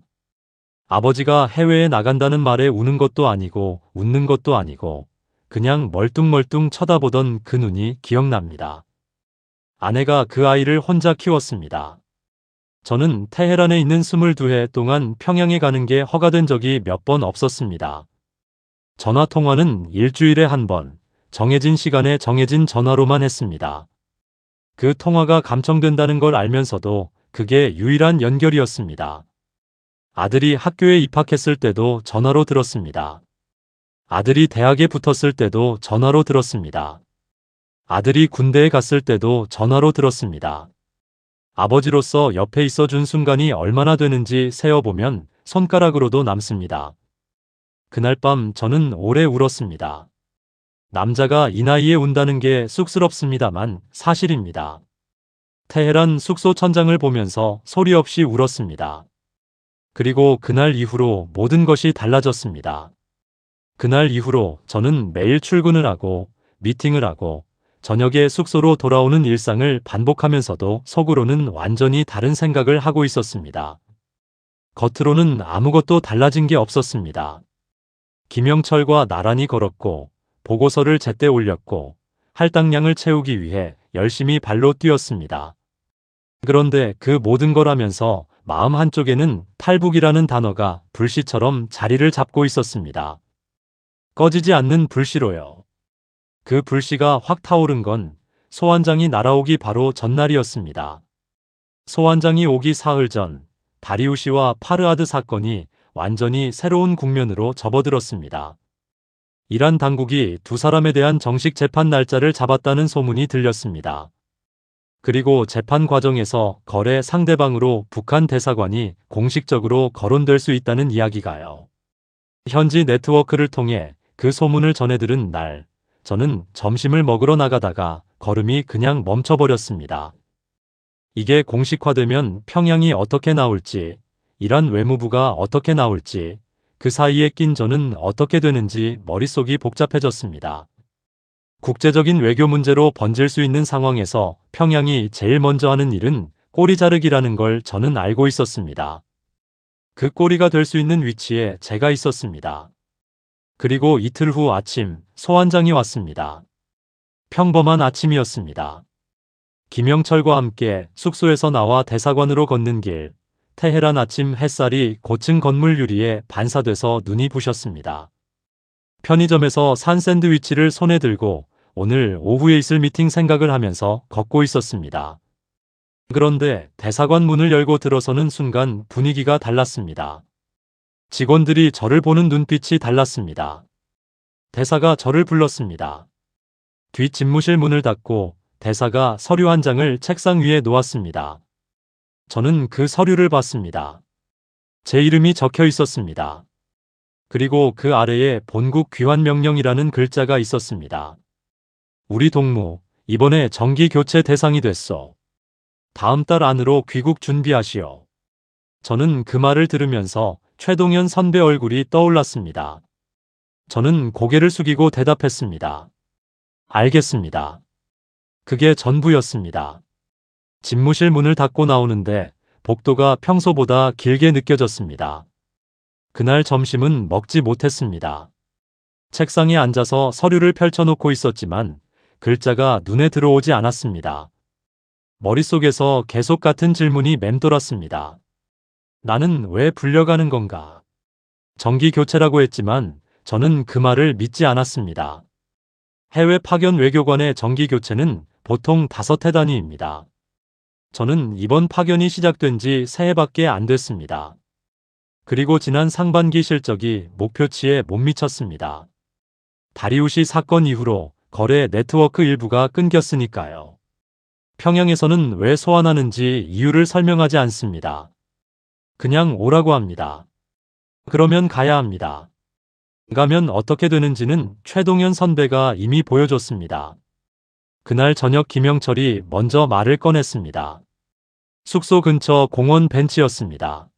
아버지가 해외에 나간다는 말에 우는 것도 아니고 웃는 것도 아니고 그냥 멀뚱멀뚱 쳐다보던 그 눈이 기억납니다. 아내가 그 아이를 혼자 키웠습니다. 저는 테헤란에 있는 22해 동안 평양에 가는 게 허가된 적이 몇 번 없었습니다. 전화통화는 일주일에 한 번, 정해진 시간에 정해진 전화로만 했습니다. 그 통화가 감청된다는 걸 알면서도 그게 유일한 연결이었습니다. 아들이 학교에 입학했을 때도 전화로 들었습니다. 아들이 대학에 붙었을 때도 전화로 들었습니다. 아들이 군대에 갔을 때도 전화로 들었습니다. 아버지로서 옆에 있어준 순간이 얼마나 되는지 세어보면 손가락으로도 남습니다. 그날 밤 저는 오래 울었습니다. 남자가 이 나이에 운다는 게 쑥스럽습니다만 사실입니다. 테헤란 숙소 천장을 보면서 소리 없이 울었습니다. 그리고 그날 이후로 모든 것이 달라졌습니다. 그날 이후로 저는 매일 출근을 하고 미팅을 하고 저녁에 숙소로 돌아오는 일상을 반복하면서도 속으로는 완전히 다른 생각을 하고 있었습니다. 겉으로는 아무것도 달라진 게 없었습니다. 김영철과 나란히 걸었고 보고서를 제때 올렸고 할당량을 채우기 위해 열심히 발로 뛰었습니다. 그런데 그 모든 걸 하면서 마음 한쪽에는 탈북이라는 단어가 불씨처럼 자리를 잡고 있었습니다. 꺼지지 않는 불씨로요. 그 불씨가 확 타오른 건 소환장이 날아오기 바로 전날이었습니다. 소환장이 오기 사흘 전 다리우시와 파르아드 사건이 완전히 새로운 국면으로 접어들었습니다. 이란 당국이 두 사람에 대한 정식 재판 날짜를 잡았다는 소문이 들렸습니다. 그리고 재판 과정에서 거래 상대방으로 북한 대사관이 공식적으로 거론될 수 있다는 이야기가요. 현지 네트워크를 통해 그 소문을 전해들은 날, 저는 점심을 먹으러 나가다가 걸음이 그냥 멈춰버렸습니다. 이게 공식화되면 평양이 어떻게 나올지, 이란 외무부가 어떻게 나올지, 그 사이에 낀 저는 어떻게 되는지 머릿속이 복잡해졌습니다. 국제적인 외교 문제로 번질 수 있는 상황에서 평양이 제일 먼저 하는 일은 꼬리 자르기라는 걸 저는 알고 있었습니다. 그 꼬리가 될 수 있는 위치에 제가 있었습니다. 그리고 이틀 후 아침, 소환장이 왔습니다. 평범한 아침이었습니다. 김영철과 함께 숙소에서 나와 대사관으로 걷는 길, 테헤란 아침 햇살이 고층 건물 유리에 반사돼서 눈이 부셨습니다. 편의점에서 산 샌드위치를 손에 들고 오늘 오후에 있을 미팅 생각을 하면서 걷고 있었습니다. 그런데 대사관 문을 열고 들어서는 순간 분위기가 달랐습니다. 직원들이 저를 보는 눈빛이 달랐습니다. 대사가 저를 불렀습니다. 뒷 집무실 문을 닫고 대사가 서류 한 장을 책상 위에 놓았습니다. 저는 그 서류를 봤습니다. 제 이름이 적혀 있었습니다. 그리고 그 아래에 본국 귀환 명령이라는 글자가 있었습니다. 우리 동무, 이번에 정기 교체 대상이 됐어. 다음 달 안으로 귀국 준비하시오. 저는 그 말을 들으면서 최동현 선배 얼굴이 떠올랐습니다. 저는 고개를 숙이고 대답했습니다. 알겠습니다. 그게 전부였습니다. 집무실 문을 닫고 나오는데 복도가 평소보다 길게 느껴졌습니다. 그날 점심은 먹지 못했습니다. 책상에 앉아서 서류를 펼쳐놓고 있었지만 글자가 눈에 들어오지 않았습니다. 머릿속에서 계속 같은 질문이 맴돌았습니다. 나는 왜 불려가는 건가? 정기 교체라고 했지만 저는 그 말을 믿지 않았습니다. 해외 파견 외교관의 정기 교체는 보통 5해 단위입니다. 저는 이번 파견이 시작된 지 새해밖에 안 됐습니다. 그리고 지난 상반기 실적이 목표치에 못 미쳤습니다. 다리우시 사건 이후로 거래 네트워크 일부가 끊겼으니까요. 평양에서는 왜 소환하는지 이유를 설명하지 않습니다. 그냥 오라고 합니다. 그러면 가야 합니다. 가면 어떻게 되는지는 최동현 선배가 이미 보여줬습니다. 그날 저녁 김영철이 먼저 말을 꺼냈습니다. 숙소 근처 공원 벤치였습니다.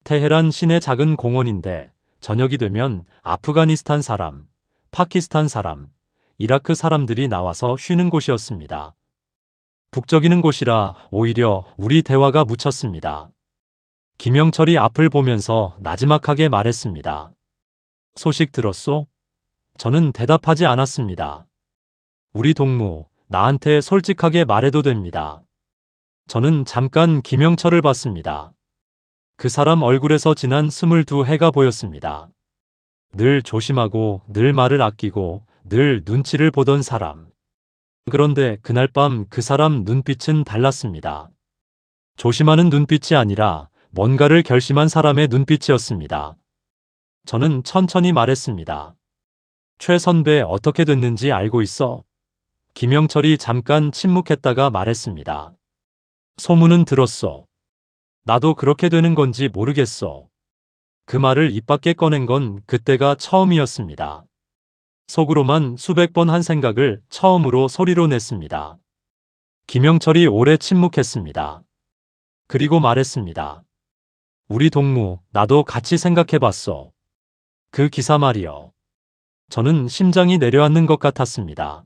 테헤란 시내 작은 공원인데 저녁이 되면 아프가니스탄 사람, 파키스탄 사람, 이라크 사람들이 나와서 쉬는 곳이었습니다. 북적이는 곳이라 오히려 우리 대화가 묻혔습니다. 김영철이 앞을 보면서 나지막하게 말했습니다. 소식 들었소? 저는 대답하지 않았습니다. 우리 동무, 나한테 솔직하게 말해도 됩니다. 저는 잠깐 김영철을 봤습니다. 그 사람 얼굴에서 지난 22해가 보였습니다. 늘 조심하고 늘 말을 아끼고 늘 눈치를 보던 사람. 그런데 그날 밤 그 사람 눈빛은 달랐습니다. 조심하는 눈빛이 아니라 뭔가를 결심한 사람의 눈빛이었습니다. 저는 천천히 말했습니다. 최 선배 어떻게 됐는지 알고 있어? 김영철이 잠깐 침묵했다가 말했습니다. 소문은 들었어. 나도 그렇게 되는 건지 모르겠어. 그 말을 입 밖에 꺼낸 건 그때가 처음이었습니다. 속으로만 수백 번 한 생각을 처음으로 소리로 냈습니다. 김영철이 오래 침묵했습니다. 그리고 말했습니다. 우리 동무, 나도 같이 생각해봤어. 그 기사 말이요. 저는 심장이 내려앉는 것 같았습니다.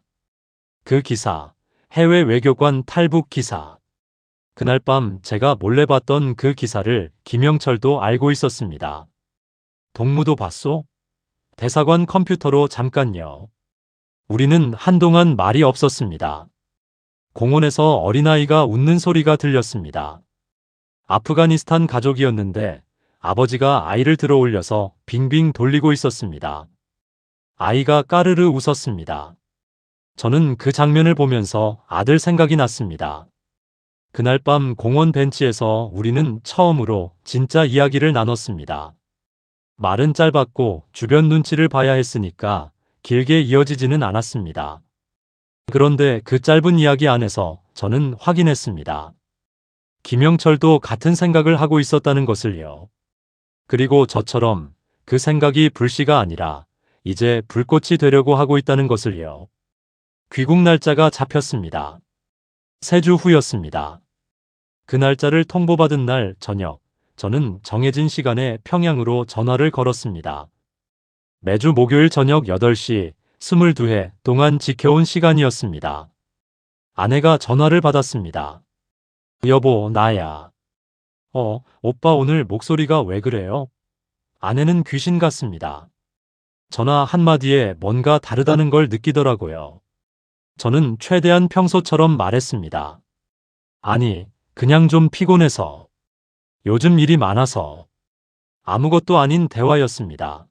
그 기사, 해외 외교관 탈북 기사. 그날 밤 제가 몰래 봤던 그 기사를 김영철도 알고 있었습니다. 동무도 봤소? 대사관 컴퓨터로 잠깐요. 우리는 한동안 말이 없었습니다. 공원에서 어린아이가 웃는 소리가 들렸습니다. 아프가니스탄 가족이었는데 아버지가 아이를 들어 올려서 빙빙 돌리고 있었습니다. 아이가 까르르 웃었습니다. 저는 그 장면을 보면서 아들 생각이 났습니다. 그날 밤 공원 벤치에서 우리는 처음으로 진짜 이야기를 나눴습니다. 말은 짧았고 주변 눈치를 봐야 했으니까 길게 이어지지는 않았습니다. 그런데 그 짧은 이야기 안에서 저는 확인했습니다. 김영철도 같은 생각을 하고 있었다는 것을요. 그리고 저처럼 그 생각이 불씨가 아니라 이제 불꽃이 되려고 하고 있다는 것을요. 귀국 날짜가 잡혔습니다. 3주 후였습니다. 그 날짜를 통보받은 날 저녁, 저는 정해진 시간에 평양으로 전화를 걸었습니다. 매주 목요일 저녁 8시 22회 동안 지켜온 시간이었습니다. 아내가 전화를 받았습니다. 여보, 나야. 오빠 오늘 목소리가 왜 그래요? 아내는 귀신 같습니다. 전화 한마디에 뭔가 다르다는 걸 느끼더라고요. 저는 최대한 평소처럼 말했습니다. 아니, 그냥 좀 피곤해서. 요즘 일이 많아서. 아무것도 아닌 대화였습니다.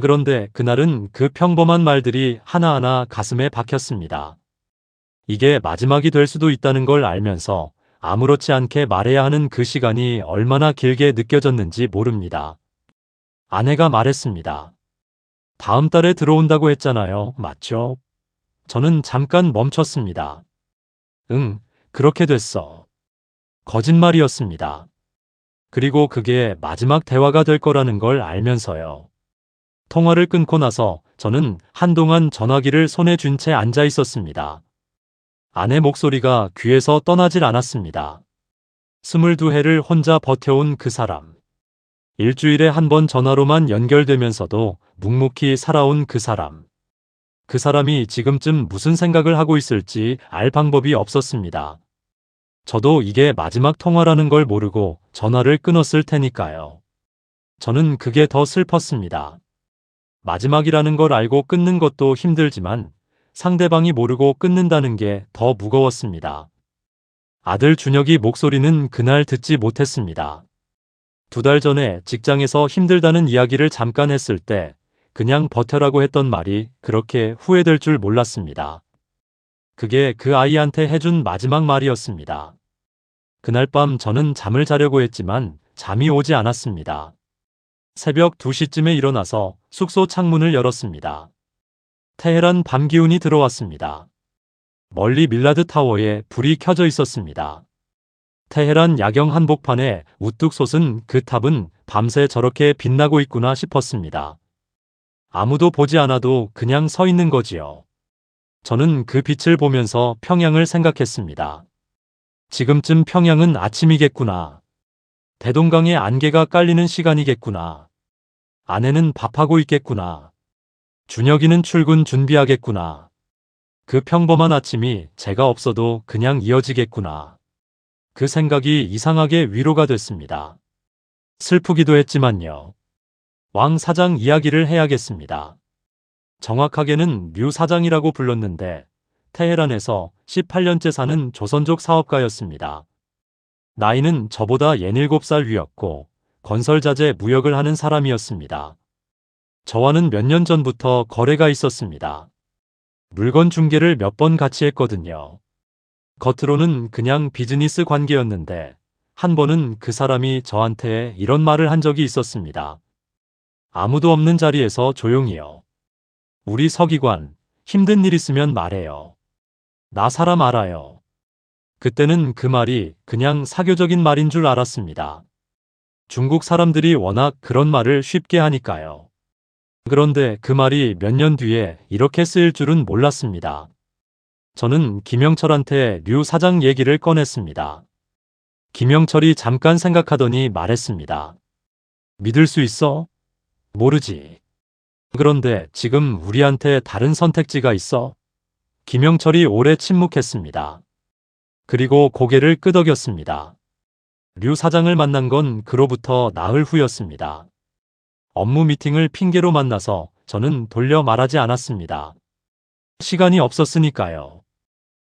그런데 그날은 그 평범한 말들이 하나하나 가슴에 박혔습니다. 이게 마지막이 될 수도 있다는 걸 알면서 아무렇지 않게 말해야 하는 그 시간이 얼마나 길게 느껴졌는지 모릅니다. 아내가 말했습니다. 다음 달에 들어온다고 했잖아요. 맞죠? 저는 잠깐 멈췄습니다. 응, 그렇게 됐어. 거짓말이었습니다. 그리고 그게 마지막 대화가 될 거라는 걸 알면서요. 통화를 끊고 나서 저는 한동안 전화기를 손에 쥔 채 앉아 있었습니다. 아내 목소리가 귀에서 떠나질 않았습니다. 22해를 혼자 버텨온 그 사람. 일주일에 한 번 전화로만 연결되면서도 묵묵히 살아온 그 사람. 그 사람이 지금쯤 무슨 생각을 하고 있을지 알 방법이 없었습니다. 저도 이게 마지막 통화라는 걸 모르고 전화를 끊었을 테니까요. 저는 그게 더 슬펐습니다. 마지막이라는 걸 알고 끊는 것도 힘들지만 상대방이 모르고 끊는다는 게 더 무거웠습니다. 아들 준혁이 목소리는 그날 듣지 못했습니다. 2달 전에 직장에서 힘들다는 이야기를 잠깐 했을 때 그냥 버텨라고 했던 말이 그렇게 후회될 줄 몰랐습니다. 그게 그 아이한테 해준 마지막 말이었습니다. 그날 밤 저는 잠을 자려고 했지만 잠이 오지 않았습니다. 새벽 2시쯤에 일어나서 숙소 창문을 열었습니다. 테헤란 밤 기운이 들어왔습니다. 멀리 밀라드 타워에 불이 켜져 있었습니다. 테헤란 야경 한복판에 우뚝 솟은 그 탑은 밤새 저렇게 빛나고 있구나 싶었습니다. 아무도 보지 않아도 그냥 서 있는 거지요. 저는 그 빛을 보면서 평양을 생각했습니다. 지금쯤 평양은 아침이겠구나. 대동강에 안개가 깔리는 시간이겠구나. 아내는 밥하고 있겠구나. 준혁이는 출근 준비하겠구나. 그 평범한 아침이 제가 없어도 그냥 이어지겠구나. 그 생각이 이상하게 위로가 됐습니다. 슬프기도 했지만요. 왕 사장 이야기를 해야겠습니다. 정확하게는 류 사장이라고 불렀는데 테헤란에서 18년째 사는 조선족 사업가였습니다. 나이는 저보다 67살 위였고 건설자재 무역을 하는 사람이었습니다. 저와는 몇 년 전부터 거래가 있었습니다. 물건 중개를 몇 번 같이 했거든요. 겉으로는 그냥 비즈니스 관계였는데 한 번은 그 사람이 저한테 이런 말을 한 적이 있었습니다. 아무도 없는 자리에서 조용히요. 우리 서기관, 힘든 일 있으면 말해요. 나 사람 알아요. 그때는 그 말이 그냥 사교적인 말인 줄 알았습니다. 중국 사람들이 워낙 그런 말을 쉽게 하니까요. 그런데 그 말이 몇 년 뒤에 이렇게 쓰일 줄은 몰랐습니다. 저는 김영철한테 류 사장 얘기를 꺼냈습니다. 김영철이 잠깐 생각하더니 말했습니다. 믿을 수 있어? 모르지. 그런데 지금 우리한테 다른 선택지가 있어? 김영철이 오래 침묵했습니다. 그리고 고개를 끄덕였습니다. 류 사장을 만난 건 그로부터 나흘 후였습니다. 업무 미팅을 핑계로 만나서 저는 돌려 말하지 않았습니다. 시간이 없었으니까요.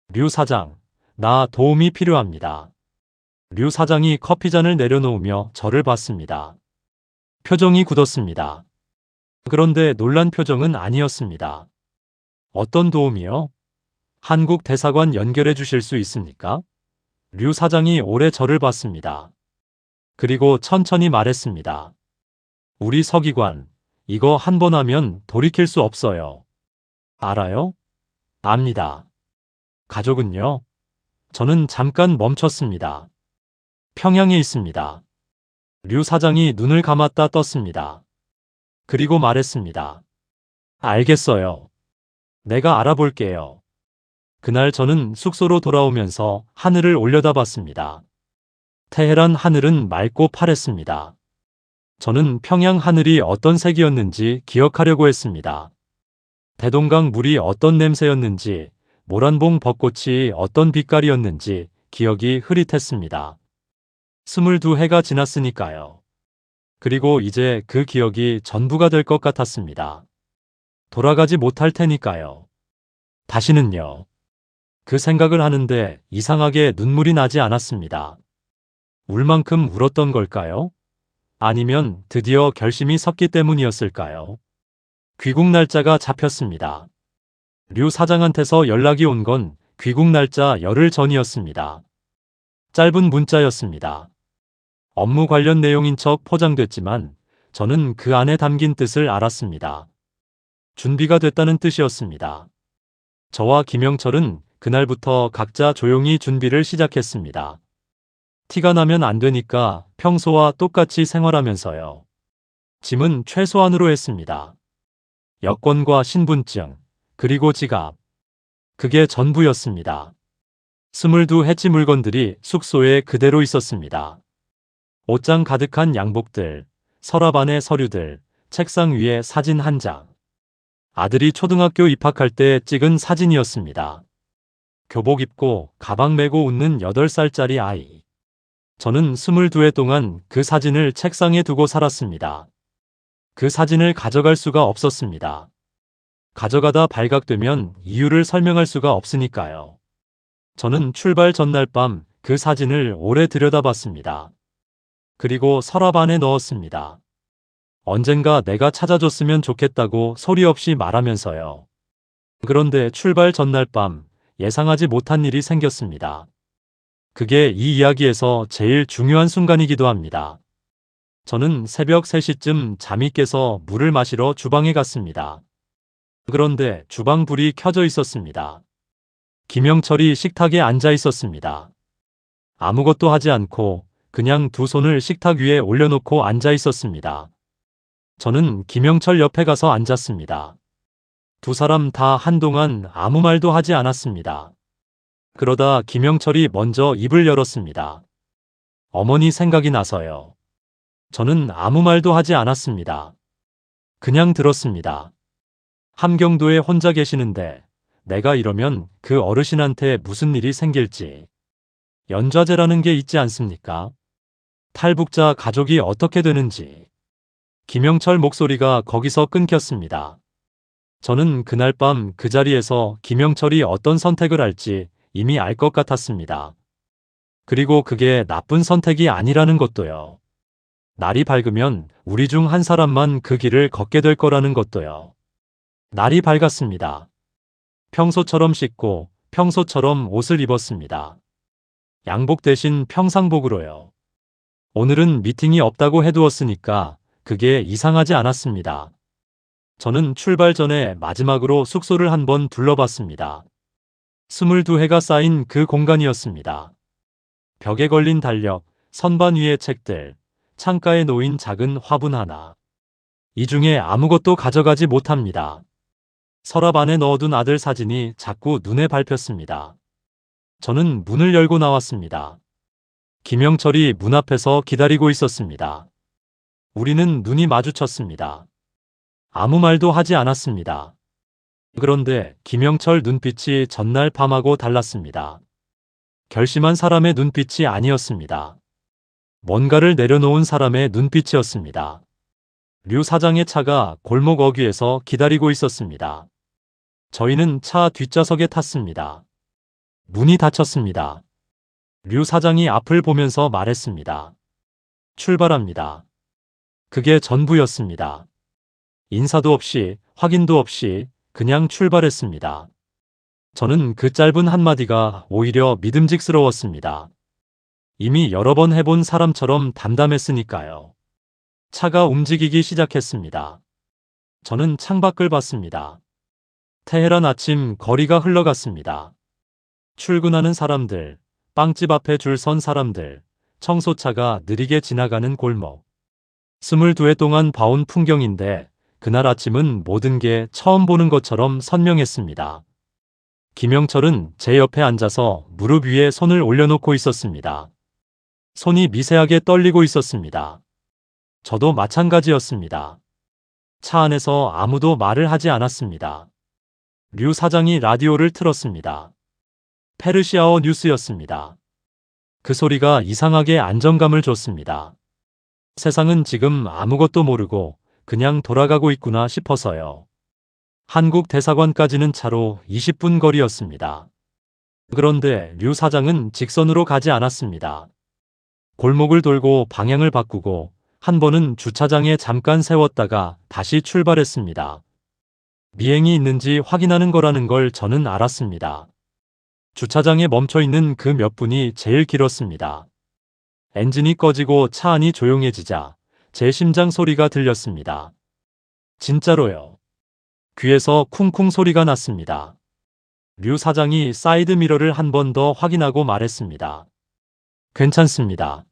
류 사장, 나 도움이 필요합니다. 류 사장이 커피잔을 내려놓으며 저를 봤습니다. 표정이 굳었습니다. 그런데 놀란 표정은 아니었습니다. 어떤 도움이요? 한국 대사관 연결해 주실 수 있습니까? 류 사장이 오래 저를 봤습니다. 그리고 천천히 말했습니다. 우리 서기관, 이거 한 번 하면 돌이킬 수 없어요. 알아요? 압니다. 가족은요? 저는 잠깐 멈췄습니다. 평양에 있습니다. 류 사장이 눈을 감았다 떴습니다. 그리고 말했습니다. 알겠어요. 내가 알아볼게요. 그날 저는 숙소로 돌아오면서 하늘을 올려다봤습니다. 테헤란 하늘은 맑고 파랬습니다. 저는 평양 하늘이 어떤 색이었는지 기억하려고 했습니다. 대동강 물이 어떤 냄새였는지, 모란봉 벚꽃이 어떤 빛깔이었는지 기억이 흐릿했습니다. 22해가 지났으니까요. 그리고 이제 그 기억이 전부가 될 것 같았습니다. 돌아가지 못할 테니까요. 다시는요. 그 생각을 하는데 이상하게 눈물이 나지 않았습니다. 울 만큼 울었던 걸까요? 아니면 드디어 결심이 섰기 때문이었을까요? 귀국 날짜가 잡혔습니다. 류 사장한테서 연락이 온 건 귀국 날짜 열흘 전이었습니다. 짧은 문자였습니다. 업무 관련 내용인 척 포장됐지만 저는 그 안에 담긴 뜻을 알았습니다. 준비가 됐다는 뜻이었습니다. 저와 김영철은 그날부터 각자 조용히 준비를 시작했습니다. 티가 나면 안 되니까 평소와 똑같이 생활하면서요. 짐은 최소한으로 했습니다. 여권과 신분증, 그리고 지갑. 그게 전부였습니다. 22해치 물건들이 숙소에 그대로 있었습니다. 옷장 가득한 양복들, 서랍 안에 서류들, 책상 위에 사진 한 장. 아들이 초등학교 입학할 때 찍은 사진이었습니다. 교복 입고 가방 메고 웃는 8살짜리 아이. 저는 22회 동안 그 사진을 책상에 두고 살았습니다. 그 사진을 가져갈 수가 없었습니다. 가져가다 발각되면 이유를 설명할 수가 없으니까요. 저는 출발 전날 밤 그 사진을 오래 들여다봤습니다. 그리고 서랍 안에 넣었습니다. 언젠가 내가 찾아줬으면 좋겠다고 소리 없이 말하면서요. 그런데 출발 전날 밤 예상하지 못한 일이 생겼습니다. 그게 이 이야기에서 제일 중요한 순간이기도 합니다. 저는 새벽 3시쯤 잠이 깨서 물을 마시러 주방에 갔습니다. 그런데 주방 불이 켜져 있었습니다. 김영철이 식탁에 앉아 있었습니다. 아무것도 하지 않고 그냥 두 손을 식탁 위에 올려놓고 앉아 있었습니다. 저는 김영철 옆에 가서 앉았습니다. 두 사람 다 한동안 아무 말도 하지 않았습니다. 그러다 김영철이 먼저 입을 열었습니다. 어머니 생각이 나서요. 저는 아무 말도 하지 않았습니다. 그냥 들었습니다. 함경도에 혼자 계시는데 내가 이러면 그 어르신한테 무슨 일이 생길지. 연좌제라는 게 있지 않습니까? 탈북자 가족이 어떻게 되는지. 김영철 목소리가 거기서 끊겼습니다. 저는 그날 밤 그 자리에서 김영철이 어떤 선택을 할지 이미 알 것 같았습니다. 그리고 그게 나쁜 선택이 아니라는 것도요. 날이 밝으면 우리 중 한 사람만 그 길을 걷게 될 거라는 것도요. 날이 밝았습니다. 평소처럼 씻고 평소처럼 옷을 입었습니다. 양복 대신 평상복으로요. 오늘은 미팅이 없다고 해두었으니까 그게 이상하지 않았습니다. 저는 출발 전에 마지막으로 숙소를 한번 둘러봤습니다. 22회가 쌓인 그 공간이었습니다. 벽에 걸린 달력, 선반 위의 책들, 창가에 놓인 작은 화분 하나. 이 중에 아무것도 가져가지 못합니다. 서랍 안에 넣어둔 아들 사진이 자꾸 눈에 밟혔습니다. 저는 문을 열고 나왔습니다. 김영철이 문 앞에서 기다리고 있었습니다. 우리는 눈이 마주쳤습니다. 아무 말도 하지 않았습니다. 그런데 김영철 눈빛이 전날 밤하고 달랐습니다. 결심한 사람의 눈빛이 아니었습니다. 뭔가를 내려놓은 사람의 눈빛이었습니다. 류 사장의 차가 골목 어귀에서 기다리고 있었습니다. 저희는 차 뒷좌석에 탔습니다. 문이 닫혔습니다. 류 사장이 앞을 보면서 말했습니다. 출발합니다. 그게 전부였습니다. 인사도 없이 확인도 없이 그냥 출발했습니다. 저는 그 짧은 한마디가 오히려 믿음직스러웠습니다. 이미 여러 번 해본 사람처럼 담담했으니까요. 차가 움직이기 시작했습니다. 저는 창밖을 봤습니다. 테헤란 아침 거리가 흘러갔습니다. 출근하는 사람들, 빵집 앞에 줄 선 사람들, 청소차가 느리게 지나가는 골목. 22회 동안 봐온 풍경인데 그날 아침은 모든 게 처음 보는 것처럼 선명했습니다. 김영철은 제 옆에 앉아서 무릎 위에 손을 올려놓고 있었습니다. 손이 미세하게 떨리고 있었습니다. 저도 마찬가지였습니다. 차 안에서 아무도 말을 하지 않았습니다. 류 사장이 라디오를 틀었습니다. 페르시아어 뉴스였습니다. 그 소리가 이상하게 안정감을 줬습니다. 세상은 지금 아무것도 모르고 그냥 돌아가고 있구나 싶어서요. 한국 대사관까지는 차로 20분 거리였습니다. 그런데 류 사장은 직선으로 가지 않았습니다. 골목을 돌고 방향을 바꾸고 한 번은 주차장에 잠깐 세웠다가 다시 출발했습니다. 미행이 있는지 확인하는 거라는 걸 저는 알았습니다. 주차장에 멈춰 있는 그 몇 분이 제일 길었습니다. 엔진이 꺼지고 차 안이 조용해지자 제 심장 소리가 들렸습니다. 진짜로요. 귀에서 쿵쿵 소리가 났습니다. 류 사장이 사이드 미러를 한 번 더 확인하고 말했습니다. 괜찮습니다.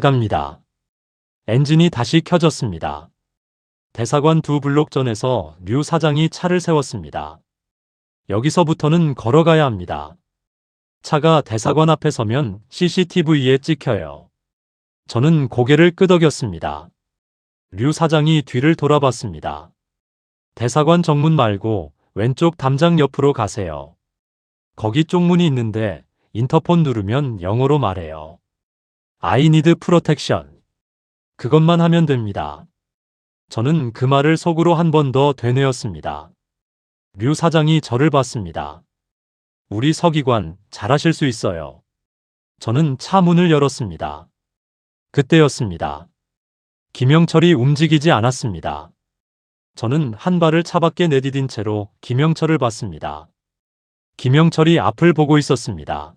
갑니다. 엔진이 다시 켜졌습니다. 대사관 2블록 전에서 류 사장이 차를 세웠습니다. 여기서부터는 걸어가야 합니다. 차가 대사관 앞에 서면 CCTV에 찍혀요. 저는 고개를 끄덕였습니다. 류 사장이 뒤를 돌아봤습니다. 대사관 정문 말고 왼쪽 담장 옆으로 가세요. 거기 쪽문이 있는데 인터폰 누르면 영어로 말해요. I need protection. 그것만 하면 됩니다. 저는 그 말을 속으로 한 번 더 되뇌었습니다. 류 사장이 저를 봤습니다. 우리 서기관, 잘하실 수 있어요. 저는 차 문을 열었습니다. 그때였습니다. 김영철이 움직이지 않았습니다. 저는 한 발을 차 밖에 내디딘 채로 김영철을 봤습니다. 김영철이 앞을 보고 있었습니다.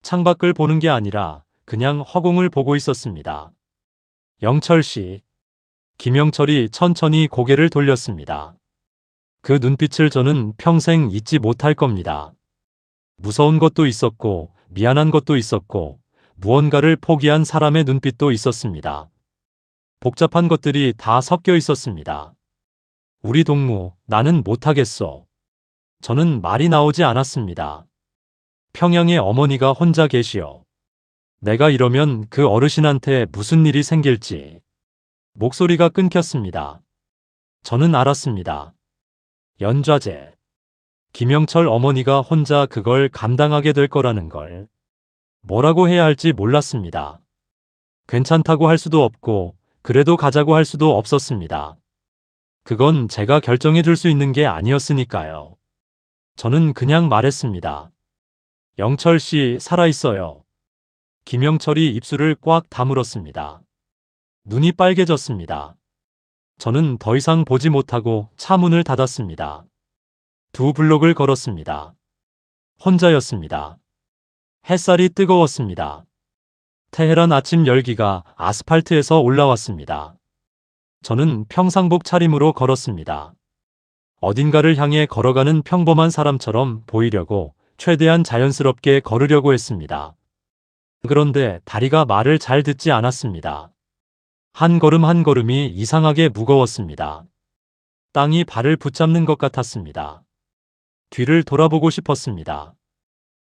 창밖을 보는 게 아니라 그냥 허공을 보고 있었습니다. 영철 씨. 김영철이 천천히 고개를 돌렸습니다. 그 눈빛을 저는 평생 잊지 못할 겁니다. 무서운 것도 있었고, 미안한 것도 있었고, 무언가를 포기한 사람의 눈빛도 있었습니다. 복잡한 것들이 다 섞여 있었습니다. 우리 동무, 나는 못하겠어. 저는 말이 나오지 않았습니다. 평양에 어머니가 혼자 계시어. 내가 이러면 그 어르신한테 무슨 일이 생길지. 목소리가 끊겼습니다. 저는 알았습니다. 연좌제. 김영철 어머니가 혼자 그걸 감당하게 될 거라는 걸. 뭐라고 해야 할지 몰랐습니다. 괜찮다고 할 수도 없고, 그래도 가자고 할 수도 없었습니다. 그건 제가 결정해 줄 수 있는 게 아니었으니까요. 저는 그냥 말했습니다. 영철 씨, 살아있어요. 김영철이 입술을 꽉 다물었습니다. 눈이 빨개졌습니다. 저는 더 이상 보지 못하고 차 문을 닫았습니다. 2블록을 걸었습니다. 혼자였습니다. 햇살이 뜨거웠습니다. 테헤란 아침 열기가 아스팔트에서 올라왔습니다. 저는 평상복 차림으로 걸었습니다. 어딘가를 향해 걸어가는 평범한 사람처럼 보이려고 최대한 자연스럽게 걸으려고 했습니다. 그런데 다리가 말을 잘 듣지 않았습니다. 한 걸음 한 걸음이 이상하게 무거웠습니다. 땅이 발을 붙잡는 것 같았습니다. 뒤를 돌아보고 싶었습니다.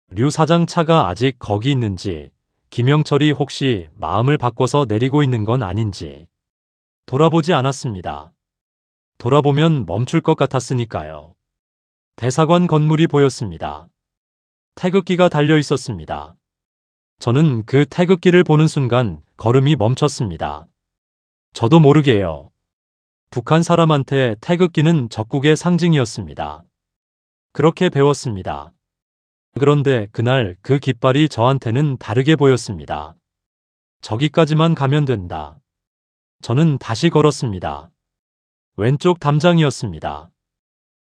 류 사장 차가 아직 거기 있는지, 김영철이 혹시 마음을 바꿔서 내리고 있는 건 아닌지. 돌아보지 않았습니다. 돌아보면 멈출 것 같았으니까요. 대사관 건물이 보였습니다. 태극기가 달려 있었습니다. 저는 그 태극기를 보는 순간 걸음이 멈췄습니다. 저도 모르게요. 북한 사람한테 태극기는 적국의 상징이었습니다. 그렇게 배웠습니다. 그런데 그날 그 깃발이 저한테는 다르게 보였습니다. 저기까지만 가면 된다. 저는 다시 걸었습니다. 왼쪽 담장이었습니다.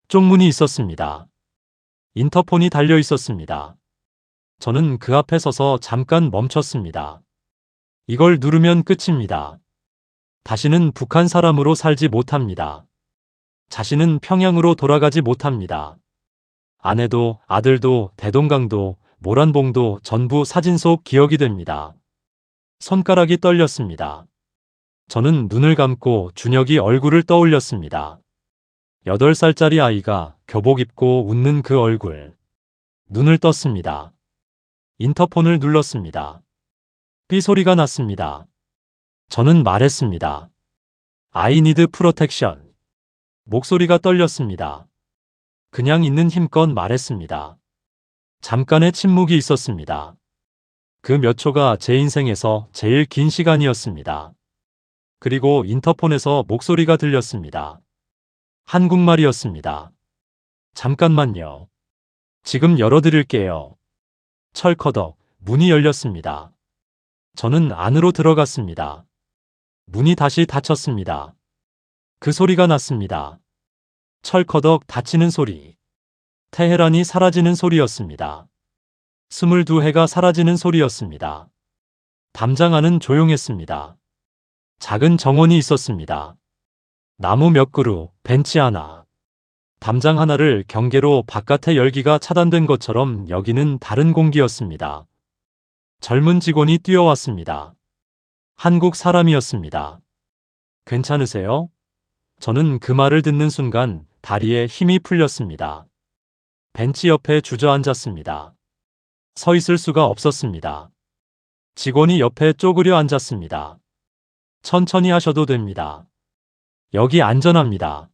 쪽문이 있었습니다. 인터폰이 달려 있었습니다. 저는 그 앞에 서서 잠깐 멈췄습니다. 이걸 누르면 끝입니다. 다시는 북한 사람으로 살지 못합니다. 자신은 평양으로 돌아가지 못합니다. 아내도 아들도 대동강도 모란봉도 전부 사진 속 기억이 됩니다. 손가락이 떨렸습니다. 저는 눈을 감고 준혁이 얼굴을 떠올렸습니다. 8살짜리 아이가 교복 입고 웃는 그 얼굴. 눈을 떴습니다. 인터폰을 눌렀습니다. 삐 소리가 났습니다. 저는 말했습니다. I need protection. 목소리가 떨렸습니다. 그냥 있는 힘껏 말했습니다. 잠깐의 침묵이 있었습니다. 그 몇 초가 제 인생에서 제일 긴 시간이었습니다. 그리고 인터폰에서 목소리가 들렸습니다. 한국말이었습니다. 잠깐만요. 지금 열어드릴게요. 철커덕 문이 열렸습니다. 저는 안으로 들어갔습니다. 문이 다시 닫혔습니다. 그 소리가 났습니다. 철커덕 닫히는 소리. 테헤란이 사라지는 소리였습니다. 22해가 사라지는 소리였습니다. 담장 안은 조용했습니다. 작은 정원이 있었습니다. 나무 몇 그루, 벤치 하나. 담장 하나를 경계로 바깥의 열기가 차단된 것처럼 여기는 다른 공기였습니다. 젊은 직원이 뛰어왔습니다. 한국 사람이었습니다. 괜찮으세요? 저는 그 말을 듣는 순간 다리에 힘이 풀렸습니다. 벤치 옆에 주저앉았습니다. 서 있을 수가 없었습니다. 직원이 옆에 쪼그려 앉았습니다. 천천히 하셔도 됩니다. 여기 안전합니다.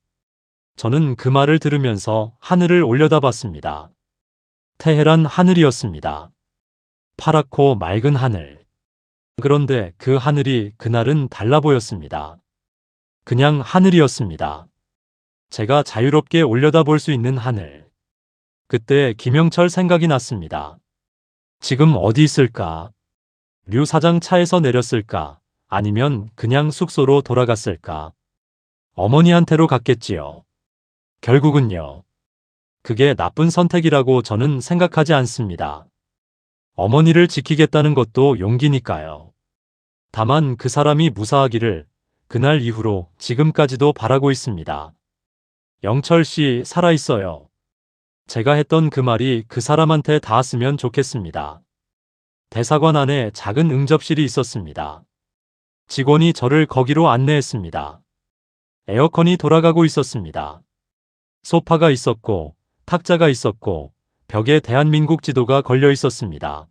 저는 그 말을 들으면서 하늘을 올려다봤습니다. 테헤란 하늘이었습니다. 파랗고 맑은 하늘. 그런데 그 하늘이 그날은 달라 보였습니다. 그냥 하늘이었습니다. 제가 자유롭게 올려다볼 수 있는 하늘. 그때 김영철 생각이 났습니다. 지금 어디 있을까? 류 사장 차에서 내렸을까? 아니면 그냥 숙소로 돌아갔을까? 어머니한테로 갔겠지요. 결국은요. 그게 나쁜 선택이라고 저는 생각하지 않습니다. 어머니를 지키겠다는 것도 용기니까요. 다만 그 사람이 무사하기를 그날 이후로 지금까지도 바라고 있습니다. 영철 씨 살아있어요. 제가 했던 그 말이 그 사람한테 닿았으면 좋겠습니다. 대사관 안에 작은 응접실이 있었습니다. 직원이 저를 거기로 안내했습니다. 에어컨이 돌아가고 있었습니다. 소파가 있었고, 탁자가 있었고, 벽에 대한민국 지도가 걸려 있었습니다.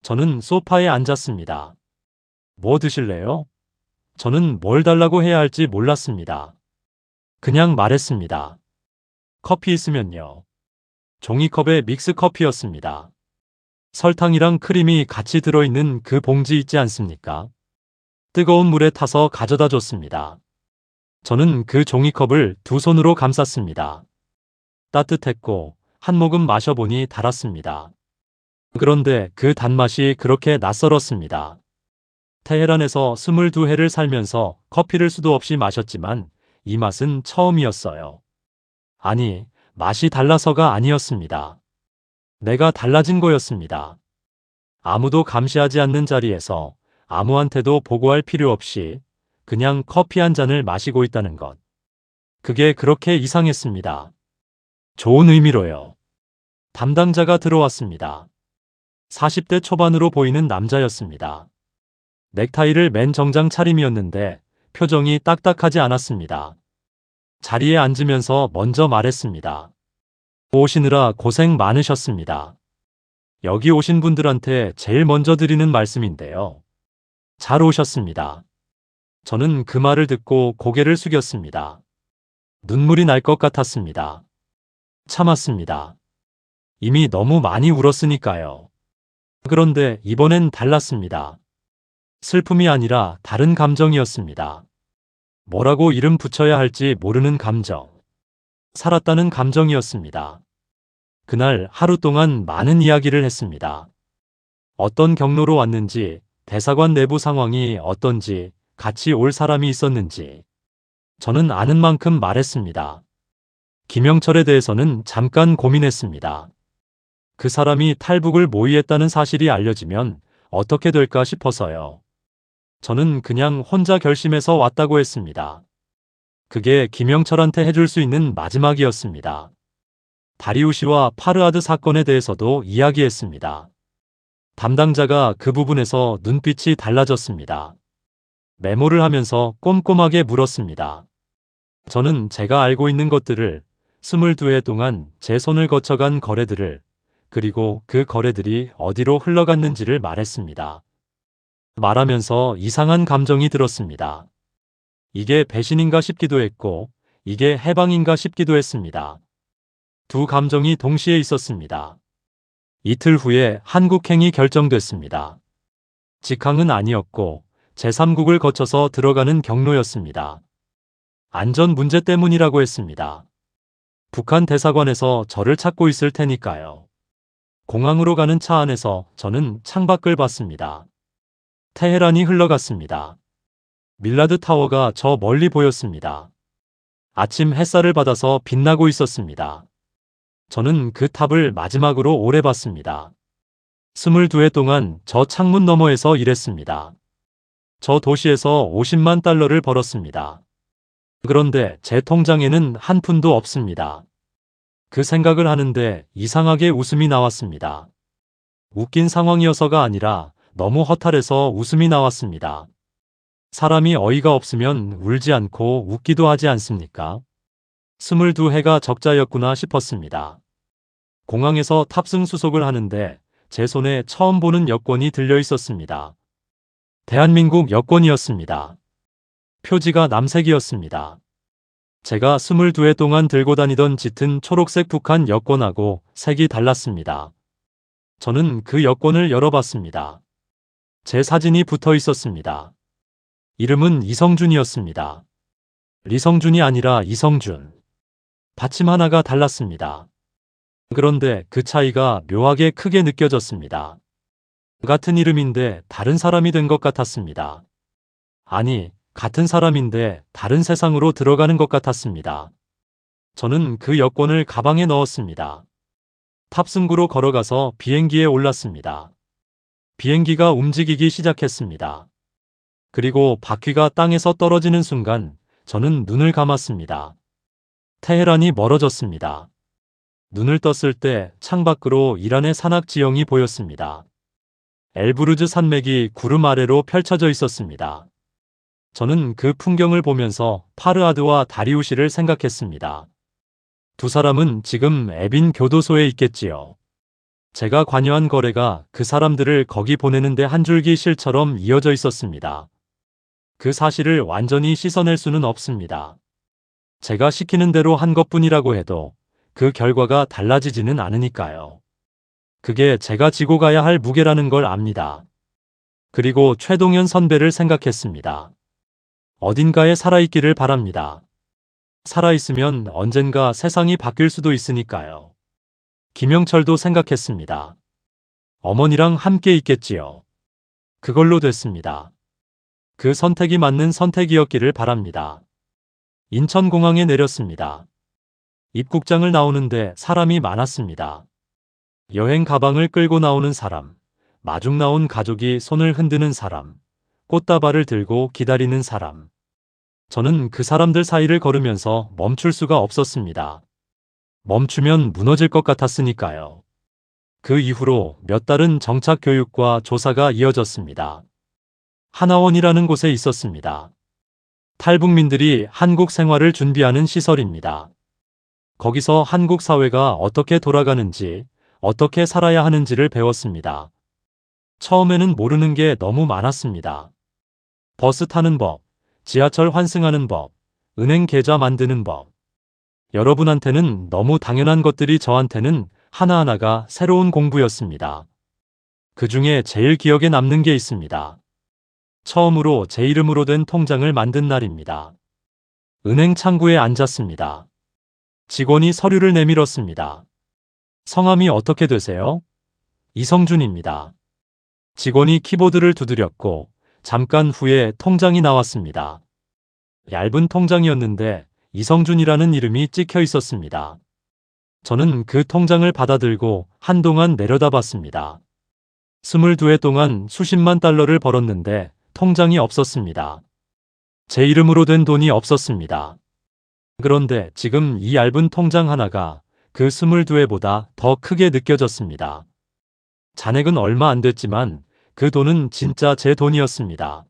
저는 소파에 앉았습니다. 뭐 드실래요? 저는 뭘 달라고 해야 할지 몰랐습니다. 그냥 말했습니다. 커피 있으면요. 종이컵에 믹스 커피였습니다. 설탕이랑 크림이 같이 들어있는 그 봉지 있지 않습니까? 뜨거운 물에 타서 가져다 줬습니다. 저는 그 종이컵을 두 손으로 감쌌습니다. 따뜻했고 한 모금 마셔보니 달았습니다. 그런데 그 단맛이 그렇게 낯설었습니다. 테헤란에서 22해를 살면서 커피를 수도 없이 마셨지만 이 맛은 처음이었어요. 아니, 맛이 달라서가 아니었습니다. 내가 달라진 거였습니다. 아무도 감시하지 않는 자리에서 아무한테도 보고할 필요 없이 그냥 커피 한 잔을 마시고 있다는 것. 그게 그렇게 이상했습니다. 좋은 의미로요. 담당자가 들어왔습니다. 40대 초반으로 보이는 남자였습니다. 넥타이를 맨 정장 차림이었는데 표정이 딱딱하지 않았습니다. 자리에 앉으면서 먼저 말했습니다. 오시느라 고생 많으셨습니다. 여기 오신 분들한테 제일 먼저 드리는 말씀인데요. 잘 오셨습니다. 저는 그 말을 듣고 고개를 숙였습니다. 눈물이 날 것 같았습니다. 참았습니다. 이미 너무 많이 울었으니까요. 그런데 이번엔 달랐습니다. 슬픔이 아니라 다른 감정이었습니다. 뭐라고 이름 붙여야 할지 모르는 감정. 살았다는 감정이었습니다. 그날 하루 동안 많은 이야기를 했습니다. 어떤 경로로 왔는지, 대사관 내부 상황이 어떤지, 같이 올 사람이 있었는지. 저는 아는 만큼 말했습니다. 김영철에 대해서는 잠깐 고민했습니다. 그 사람이 탈북을 모의했다는 사실이 알려지면 어떻게 될까 싶어서요. 저는 그냥 혼자 결심해서 왔다고 했습니다. 그게 김영철한테 해줄 수 있는 마지막이었습니다. 다리우시와 파르아드 사건에 대해서도 이야기했습니다. 담당자가 그 부분에서 눈빛이 달라졌습니다. 메모를 하면서 꼼꼼하게 물었습니다. 저는 제가 알고 있는 것들을 22해 동안 제 손을 거쳐간 거래들을 그리고 그 거래들이 어디로 흘러갔는지를 말했습니다. 말하면서 이상한 감정이 들었습니다. 이게 배신인가 싶기도 했고 이게 해방인가 싶기도 했습니다. 두 감정이 동시에 있었습니다. 이틀 후에 한국행이 결정됐습니다. 직항은 아니었고 제3국을 거쳐서 들어가는 경로였습니다. 안전 문제 때문이라고 했습니다. 북한 대사관에서 저를 찾고 있을 테니까요. 공항으로 가는 차 안에서 저는 창밖을 봤습니다. 테헤란이 흘러갔습니다. 밀라드 타워가 저 멀리 보였습니다. 아침 햇살을 받아서 빛나고 있었습니다. 저는 그 탑을 마지막으로 오래 봤습니다. 22해 동안 저 창문 너머에서 일했습니다. 저 도시에서 50만 달러를 벌었습니다. 그런데 제 통장에는 한 푼도 없습니다. 그 생각을 하는데 이상하게 웃음이 나왔습니다. 웃긴 상황이어서가 아니라 너무 허탈해서 웃음이 나왔습니다. 사람이 어이가 없으면 울지 않고 웃기도 하지 않습니까? 22해가 적자였구나 싶었습니다. 공항에서 탑승 수속을 하는데 제 손에 처음 보는 여권이 들려 있었습니다. 대한민국 여권이었습니다. 표지가 남색이었습니다. 제가 22해 동안 들고 다니던 짙은 초록색 북한 여권하고 색이 달랐습니다. 저는 그 여권을 열어봤습니다. 제 사진이 붙어 있었습니다. 이름은 이성준이었습니다. 리성준이 아니라 이성준. 받침 하나가 달랐습니다. 그런데 그 차이가 묘하게 크게 느껴졌습니다. 같은 이름인데 다른 사람이 된 것 같았습니다. 아니, 같은 사람인데 다른 세상으로 들어가는 것 같았습니다. 저는 그 여권을 가방에 넣었습니다. 탑승구로 걸어가서 비행기에 올랐습니다. 비행기가 움직이기 시작했습니다. 그리고 바퀴가 땅에서 떨어지는 순간 저는 눈을 감았습니다. 테헤란이 멀어졌습니다. 눈을 떴을 때 창밖으로 이란의 산악 지형이 보였습니다. 엘브루즈 산맥이 구름 아래로 펼쳐져 있었습니다. 저는 그 풍경을 보면서 파르아드와 다리우시를 생각했습니다. 두 사람은 지금 에빈 교도소에 있겠지요. 제가 관여한 거래가 그 사람들을 거기 보내는데 한 줄기 실처럼 이어져 있었습니다. 그 사실을 완전히 씻어낼 수는 없습니다. 제가 시키는 대로 한 것뿐이라고 해도 그 결과가 달라지지는 않으니까요. 그게 제가 지고 가야 할 무게라는 걸 압니다. 그리고 최동현 선배를 생각했습니다. 어딘가에 살아있기를 바랍니다. 살아있으면 언젠가 세상이 바뀔 수도 있으니까요. 김영철도 생각했습니다. 어머니랑 함께 있겠지요. 그걸로 됐습니다. 그 선택이 맞는 선택이었기를 바랍니다. 인천공항에 내렸습니다. 입국장을 나오는데 사람이 많았습니다. 여행 가방을 끌고 나오는 사람, 마중 나온 가족이 손을 흔드는 사람, 꽃다발을 들고 기다리는 사람. 저는 그 사람들 사이를 걸으면서 멈출 수가 없었습니다. 멈추면 무너질 것 같았으니까요. 그 이후로 몇 달은 정착 교육과 조사가 이어졌습니다. 하나원이라는 곳에 있었습니다. 탈북민들이 한국 생활을 준비하는 시설입니다. 거기서 한국 사회가 어떻게 돌아가는지, 어떻게 살아야 하는지를 배웠습니다. 처음에는 모르는 게 너무 많았습니다. 버스 타는 법, 지하철 환승하는 법, 은행 계좌 만드는 법. 여러분한테는 너무 당연한 것들이 저한테는 하나하나가 새로운 공부였습니다. 그 중에 제일 기억에 남는 게 있습니다. 처음으로 제 이름으로 된 통장을 만든 날입니다. 은행 창구에 앉았습니다. 직원이 서류를 내밀었습니다. 성함이 어떻게 되세요? 이성준입니다. 직원이 키보드를 두드렸고 잠깐 후에 통장이 나왔습니다. 얇은 통장이었는데 이성준이라는 이름이 찍혀 있었습니다. 저는 그 통장을 받아들고 한동안 내려다봤습니다. 22해 동안 수십만 달러를 벌었는데 통장이 없었습니다. 제 이름으로 된 돈이 없었습니다. 그런데 지금 이 얇은 통장 하나가 그 22회보다 더 크게 느껴졌습니다. 잔액은 얼마 안 됐지만 그 돈은 진짜 제 돈이었습니다.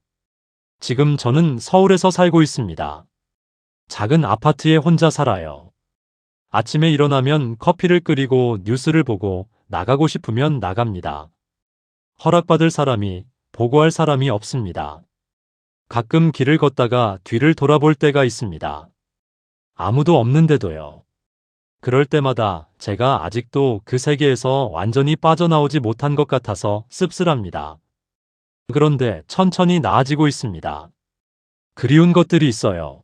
지금 저는 서울에서 살고 있습니다. 작은 아파트에 혼자 살아요. 아침에 일어나면 커피를 끓이고 뉴스를 보고 나가고 싶으면 나갑니다. 허락받을 사람이, 보고할 사람이 없습니다. 가끔 길을 걷다가 뒤를 돌아볼 때가 있습니다. 아무도 없는데도요. 그럴 때마다 제가 아직도 그 세계에서 완전히 빠져나오지 못한 것 같아서 씁쓸합니다. 그런데 천천히 나아지고 있습니다. 그리운 것들이 있어요.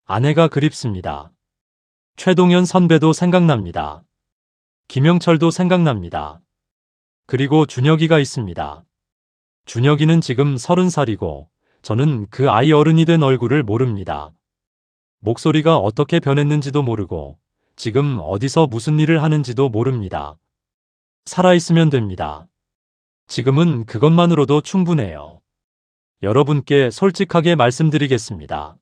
아내가 그립습니다. 최동현 선배도 생각납니다. 김영철도 생각납니다. 그리고 준혁이가 있습니다. 준혁이는 지금 30살이고 저는 그 아이 어른이 된 얼굴을 모릅니다. 목소리가 어떻게 변했는지도 모르고 지금 어디서 무슨 일을 하는지도 모릅니다. 살아있으면 됩니다. 지금은 그것만으로도 충분해요. 여러분께 솔직하게 말씀드리겠습니다.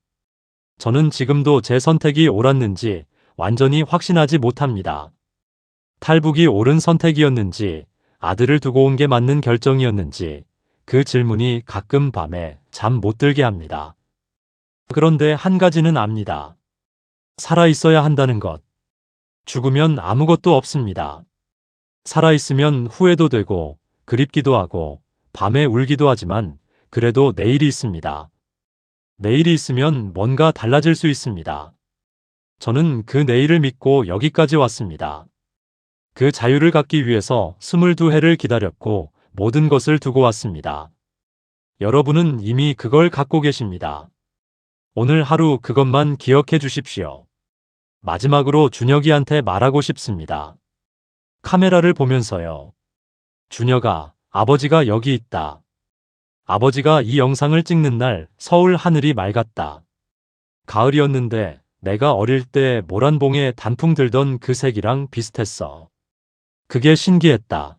저는 지금도 제 선택이 옳았는지 완전히 확신하지 못합니다. 탈북이 옳은 선택이었는지 아들을 두고 온 게 맞는 결정이었는지 그 질문이 가끔 밤에 잠 못 들게 합니다. 그런데 한 가지는 압니다. 살아있어야 한다는 것. 죽으면 아무것도 없습니다. 살아있으면 후회도 되고 그립기도 하고 밤에 울기도 하지만 그래도 내일이 있습니다. 내일이 있으면 뭔가 달라질 수 있습니다. 저는 그 내일을 믿고 여기까지 왔습니다. 그 자유를 갖기 위해서 22해를 기다렸고 모든 것을 두고 왔습니다. 여러분은 이미 그걸 갖고 계십니다. 오늘 하루 그것만 기억해 주십시오. 마지막으로 준혁이한테 말하고 싶습니다. 카메라를 보면서요. 준혁아, 아버지가 여기 있다. 아버지가 이 영상을 찍는 날 서울 하늘이 맑았다. 가을이었는데 내가 어릴 때 모란봉에 단풍 들던 그 색이랑 비슷했어. 그게 신기했다.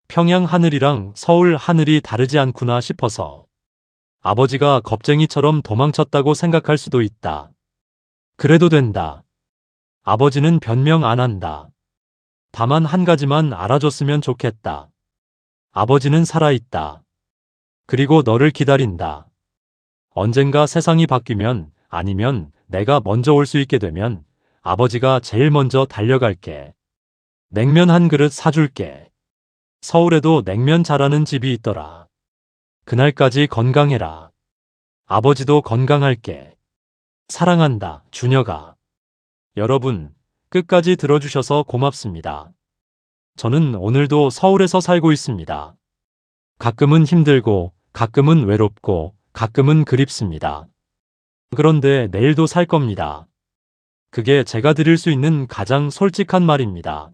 평양 하늘이랑 서울 하늘이 다르지 않구나 싶어서. 아버지가 겁쟁이처럼 도망쳤다고 생각할 수도 있다. 그래도 된다. 아버지는 변명 안 한다. 다만 한 가지만 알아줬으면 좋겠다. 아버지는 살아있다. 그리고 너를 기다린다. 언젠가 세상이 바뀌면, 아니면 내가 먼저 올 수 있게 되면 아버지가 제일 먼저 달려갈게. 냉면 한 그릇 사줄게. 서울에도 냉면 잘하는 집이 있더라. 그날까지 건강해라. 아버지도 건강할게. 사랑한다, 준혁아. 여러분, 끝까지 들어주셔서 고맙습니다. 저는 오늘도 서울에서 살고 있습니다. 가끔은 힘들고, 가끔은 외롭고, 가끔은 그립습니다. 그런데 내일도 살 겁니다. 그게 제가 드릴 수 있는 가장 솔직한 말입니다.